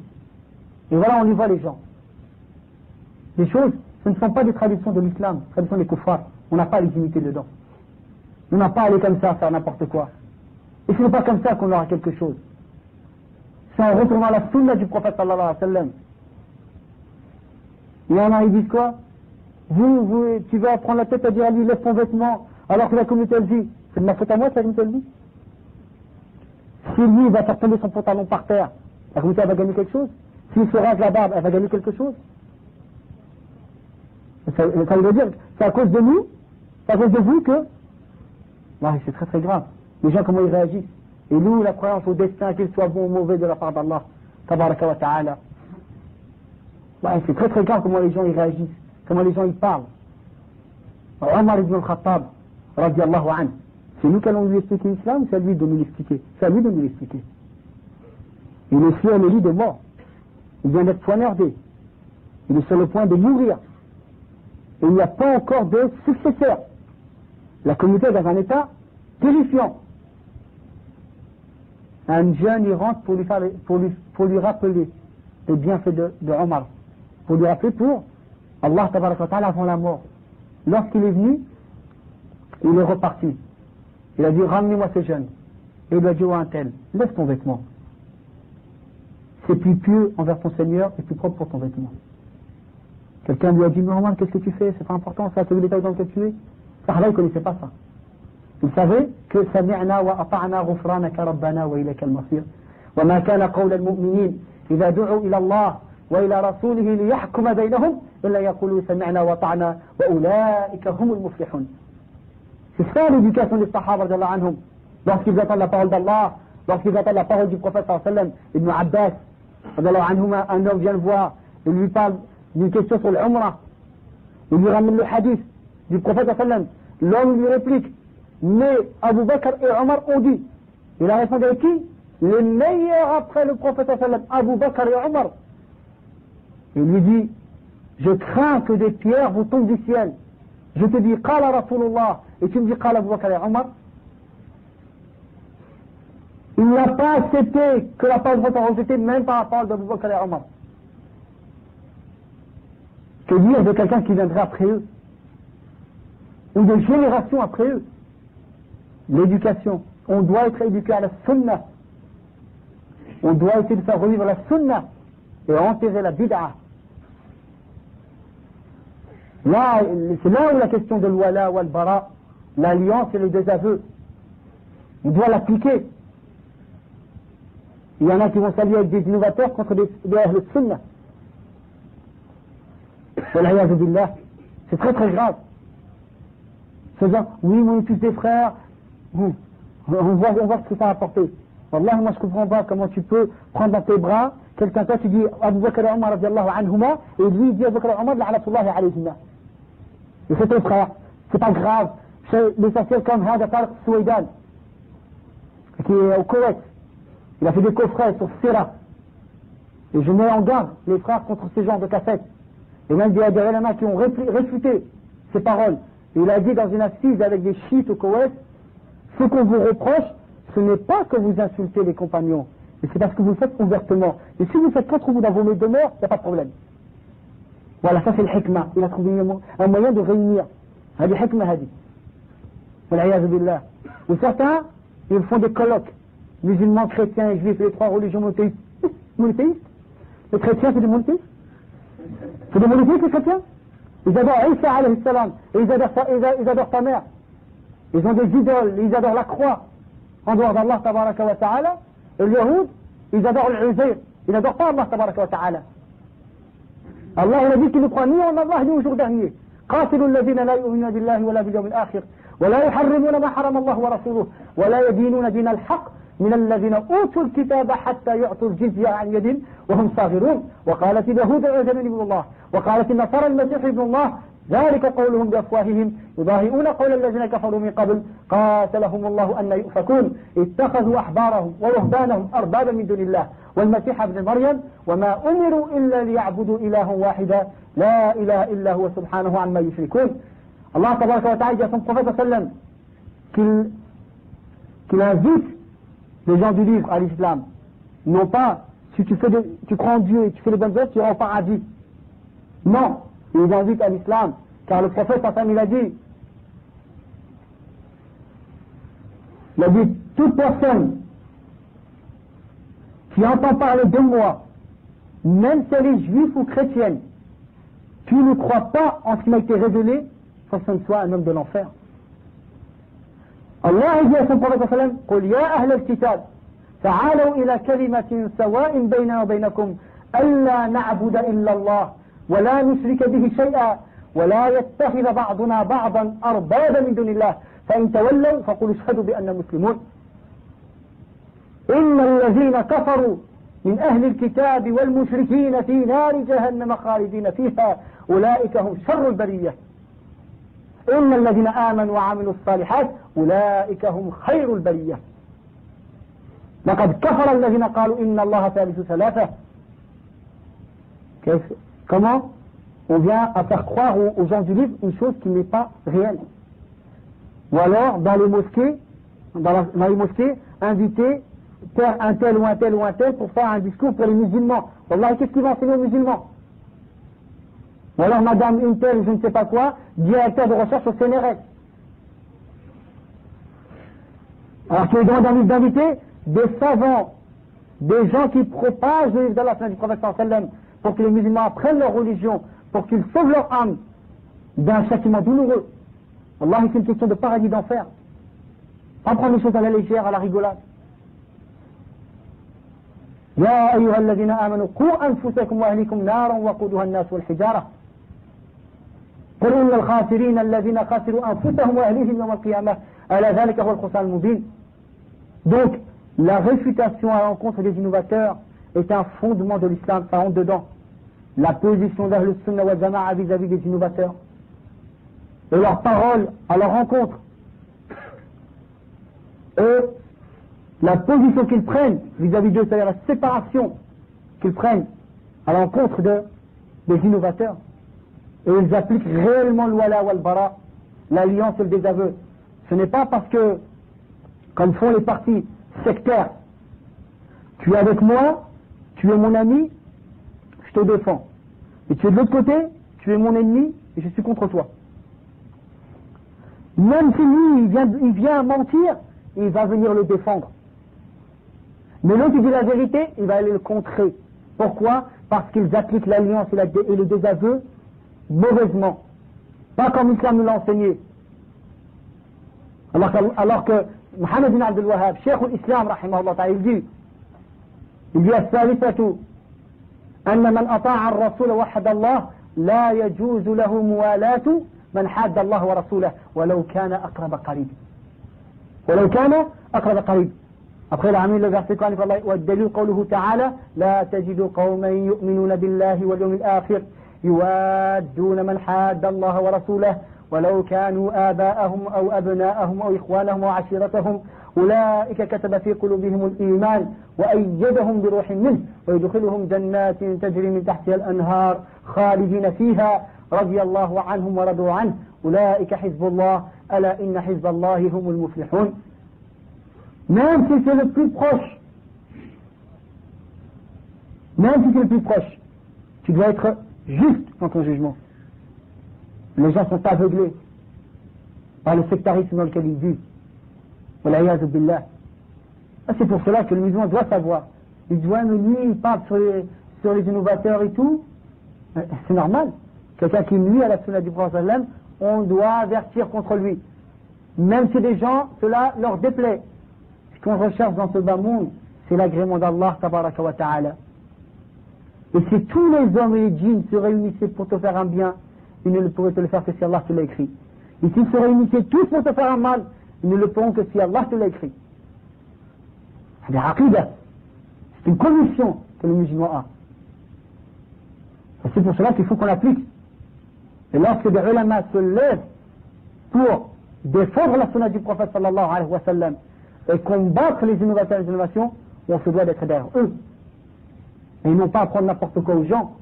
Et voilà, on y voit les gens. Les choses, ce ne sont pas des traditions de l'islam, des traditions des kuffars. On n'a pas les imiter dedans. On n'a pas à aller comme ça, faire n'importe quoi. Et ce n'est pas comme ça qu'on aura quelque chose. C'est en retournant à la sunna du prophète sallallahu alayhi wa sallam. Il y en a, ils disent quoi? Tu vas prendre la tête à dire à lui, lève ton vêtement, alors que la communauté elle dit, c'est de ma faute à moi, que la communauté elle dit. Si lui, il va faire tomber son pantalon par terre, la communauté elle va gagner quelque chose. S'il se rase la barbe, elle va gagner quelque chose. Ça veut dire, c'est à cause de nous, c'est à cause de vous que, c'est très très grave. Les gens, comment ils réagissent. Et nous, la croyance au destin, qu'il soit bon ou mauvais de la part d'Allah, tabaraka wa ta'ala. C'est très très grave comment les gens ils réagissent, comment les gens ils parlent. Omar ibn al-Khattab, radiallahu anhu, c'est nous qui allons lui expliquer l'islam, c'est à lui de nous l'expliquer. C'est à lui de nous l'expliquer. Il est sur le lit de mort. Il vient d'être poignardé. Il est sur le point de mourir. Et il n'y a pas encore de successeur. La communauté est dans un état terrifiant. Un jeune, il rentre pour lui rappeler les bienfaits de Omar. Pour lui rappeler pour Allah tabaraka wa ta'ala avant la mort. Lorsqu'il est venu, il est reparti. Il a dit, ramenez-moi ce jeune. Et il lui a dit, un tel, lève ton vêtement. C'est plus pieux envers ton Seigneur et plus propre pour ton vêtement. Quelqu'un lui a dit, mais Omar, qu'est-ce que tu fais? C'est pas important, ça, c'est l'état dans lequel tu es. Sahaba, il ne connaissait pas ça. Il savait que sami'na wa ata'na ghufranaka rabbana wa ilayka al-masir. Wa ma kana qawla al-mu'minin idha du'u ila Allah wa ila rasulihi li yahkuma baynahum illa yaqulu sami'na wa ata'na wa ulaika humul muflihun. C'est ça l'éducation des Sahaba radiyallahu anhum. Lorsqu'ils attendent la parole d'Allah, lorsqu'ils attendent la parole du prophète sallallahu alayhi wa sallam, Ibn Abbas radiyallahu anhuma, un homme vient le voir, il lui parle d'une question sur l'Umrah. Il lui ramène le hadith du prophète sallallahu alayhi wa sallam. L'homme lui réplique, mais Abu Bakr et Omar ont dit. Il a répondu avec qui? Les meilleurs après le prophète sallallahu alayhi wa sallam, Abu Bakr et Omar. Il lui dit, je crains que des pierres vous tombent du ciel. Je te dis, Qala Rasulullah, et tu me dis, Qala Abu Bakr et Omar. Il n'a pas accepté que la parole soit rejetée, même par la parole d'Abu Bakr et Omar. Que dire de quelqu'un qui viendrait après eux? Ou de générations après eux? L'éducation. On doit être éduqué à la sunna. On doit essayer de faire revivre la sunna et enterrer la bid'a. Là, c'est là où la question de l'wala ou al-bara, l'alliance et le désaveu, on doit l'appliquer. Il y en a qui vont s'allier avec des innovateurs contre des ahl sunna. C'est très très grave. Se disant, oui, on est tous des frères, on voit ce que ça a apporté. Wallah, moi je comprends pas comment tu peux prendre dans tes bras quelqu'un, toi tu dis Abu Bakr et Omar radiallahu anhuma, et lui il dit Abu Bakr et Omar la'anatullahi alayhima. Et c'est ton frère, c'est pas grave. L'essentiel comme Hada Tariq Souaidan, qui est au Koweït, il a fait des coffrets sur Sira. Et je mets en garde les frères contre ce genre de cassettes. Et même il y a des ulama qui ont réfuté ces paroles. Et il a dit dans une assise avec des chiites au Koweït, ce qu'on vous reproche, ce n'est pas que vous insultez les compagnons, mais c'est parce que vous le faites ouvertement. Et si vous le faites contre vous dans vos mails de mort, il n'y a pas de problème. Voilà, ça c'est le hikmah. Il a trouvé un moyen de réunir. Hadi hikmah hadi. Ou certains, ils font des colloques. musulmans, chrétiens et juifs, les trois religions monothéistes. Monothéistes. Les chrétiens, c'est des monothéistes. C'est des monothéistes, les chrétiens. Ils adorent Isa alayhi salam, et ils adorent sa mère. Ils ont des idoles, ils adorent la croix, en dehors d'Allah tabaraka wa ta'ala. Et les Yahoud, ils adorent l'Uzair. Ils n'adorent pas Allah tabaraka wa ta'ala. Allah, il a dit qu'il ne croit ni en Allah ni au jour dernier. قاتلوا الذين لا يؤمنون بالله ولا باليوم الآخر ولا يحرمون ما حرم الله ورسوله ولا يدينون دين الحق من الذين أوتوا الكتاب حتى يعطوا الجزية عن يد وهم صاغرون وقالت اليهود عزير ابن الله وقالت النصارى المسيح ابن الله ذلك قولهم بأفواههم يضاهئون قول الذين كفروا من قبل قاتلهم الله أن يؤفكون اتخذوا أحبارهم ورهبانهم أربابا من دون الله والمسيح ابن مريم وما أمروا إلا ليعبدوا إله واحدا لا إله إلا هو سبحانه عما يشركون. Allah tabaraka wa ta'ala dit à son prophète sallam qu'il invite les gens du livre à l'islam. Non pas, si tu crois en Dieu et tu fais les bonnes œuvres, tu iras au paradis. Non, il les invite à l'islam, car le prophète sallam il a dit toute personne qui entend parler de moi, même si elle est juive ou chrétienne, qui ne croit pas en ce qui m'a été révélé, que ce ne soit un homme de l'enfer. Allah dit à son prophète sallam قل يا أهل الكتاب تعالوا إلى كلمة سواء بيننا وبينكم ألا نعبد إلا الله ولا نشرك به شيئا ولا يتخذ بعضنا بعضا أربابا من دون الله فإن تولوا فقولوا اشهدوا بأننا مسلمون. إن الذين كفروا من أهل الكتاب والمشركين في نار جهنم خالدين فيها أولئك هم شر البرية إن الذين آمنوا وعملوا الصالحات أولئك هم خير البرية لقد كفر الذين قالوا إن الله ثالث ثلاثة. Comment on vient à faire croire aux gens du livre une chose qui n'est pas réelle. Ou alors dans les mosquées, inviter un tel ou un tel ou un tel pour faire un discours pour les musulmans. Wallah, qu'est-ce qu'il va enseigner aux musulmans? Ou alors madame une telle, je ne sais pas quoi, directeur de recherche au CNRS. Alors tu es demandé d'inviter des savants, des gens qui propagent le livre d'Allah du prophète sallam pour que les musulmans apprennent leur religion, pour qu'ils sauvent leur âme d'un châtiment douloureux. Allah, c'est une question de paradis d'enfer. Pas prendre les choses à la légère, à la rigolade. يا أيها الذين آمنوا قوا أنفسكم وأهليكم نارا وقودها الناس والحجارة قل إن الخاسرين الذين خسروا أنفسهم وأهليهم يوم القيامة ألا ذلك هو الخسران المبين. Donc la réfutation à l'encontre des innovateurs est un fondement de l'islam, ça rentre dedans. La position d'Ahl Sunnah wal Jama'a vis-à-vis des innovateurs et leurs paroles à leur rencontre et la position qu'ils prennent vis-à-vis d'eux, c'est-à-dire la séparation qu'ils prennent à l'encontre des innovateurs. Et ils appliquent réellement le wala wal bara, l'alliance et le désaveu. Ce n'est pas parce que, comme font les partis sectaires, tu es avec moi, tu es mon ami, je te défends. Et tu es de l'autre côté, tu es mon ennemi et je suis contre toi. Même si lui, il vient mentir, il va venir le défendre. Mais l'autre, il dit la vérité, il va aller le contrer. Pourquoi? Parce qu'ils appliquent l'alliance et le désaveu mauvaisement. Pas comme l'islam nous l'a enseigné. Alors que Mohammed bin Abdul Wahhab, Cheikh l'Islam, rahimahullah ta'ala, il dit الثالثة أن من أطاع الرسول وحد الله لا يجوز له موالاة من حاد الله ورسوله ولو كان أقرب قريب. ولو كان أقرب قريب. Après il a amené le verset quand il dit والدليل قوله تعالى لا تجد قوما يؤمنون بالله واليوم الآخر يوادون من حاد الله ورسوله ولو كانوا آباءهم أو أبناءهم أو إخوانهم وعشيرتهم أولئك كتب في قلوبهم الإيمان وأيدهم بروح منه ويدخلهم جنات تجري من تحتها الأنهار خالدين فيها رضي الله عنهم ورضوا عنه أولئك حزب الله ألا إن حزب الله هم المفلحون. Même si c'est le plus proche, tu dois être juste dans ton jugement. Les gens sont aveuglés par le sectarisme dans lequel ils vivent. Wal'iyadu billah. C'est pour cela que le musulman doit savoir. Il dit, ouais, mais lui, il parle sur les innovateurs et tout. C'est normal. Quelqu'un qui nuit à la sunna du prophète, on doit avertir contre lui. Même si des gens, cela leur déplaît. Ce qu'on recherche dans ce bas monde, c'est l'agrément d'Allah, tabaraka wa ta'ala. Et si tous les hommes et les djinns se réunissaient pour te faire un bien, ils ne pourraient te le faire que si Allah te l'a écrit. Et s'ils se réunissaient tous pour te faire un mal, ils ne le pourront que si Allah te l'a écrit. C'est aqidah. C'est une conviction que le musulman a. Et c'est pour cela qu'il faut qu'on l'applique. Et lorsque des ulama se lèvent pour défendre la sunna du prophète sallallahu alayhi wa sallam et combattre les innovateurs et les innovations, on se doit d'être derrière eux. Et non pas apprendre n'importe quoi aux gens.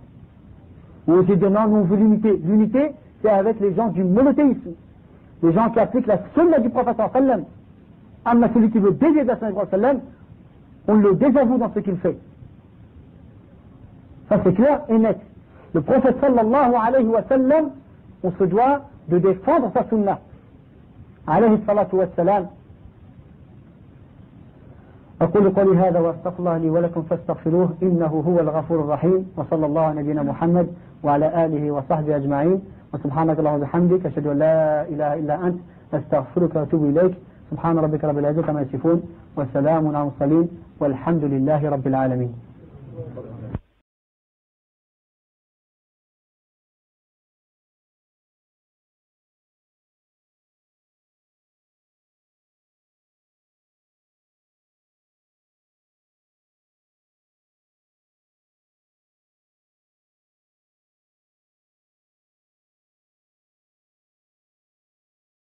Ou aux dire non, nous on veut l'unité. L'unité, c'est avec les gens du monothéisme. Les gens qui appliquent la sunna du prophète sallallahu alayhi wa sallam. Amma celui qui veut dévier de la sunna du prophète sallallahu alayhi wa sallam, on le désavoue dans ce qu'il fait. Ça c'est clair et net. Le prophète sallallahu alayhi wa sallam, on se doit de défendre sa sunna. Alayhi salatu wa salam. أقول قولي هذا وأستغفر الله لي ولكم فاستغفروه إنه هو الغفور الرحيم وصلى الله على نبينا محمد وعلى آله وصحبه أجمعين وسبحانك اللهم وبحمدك أشهد أن لا إله إلا أنت أستغفرك وأتوب إليك سبحان ربك رب العزة عما يصفون والسلام على المرسلين والحمد لله رب العالمين.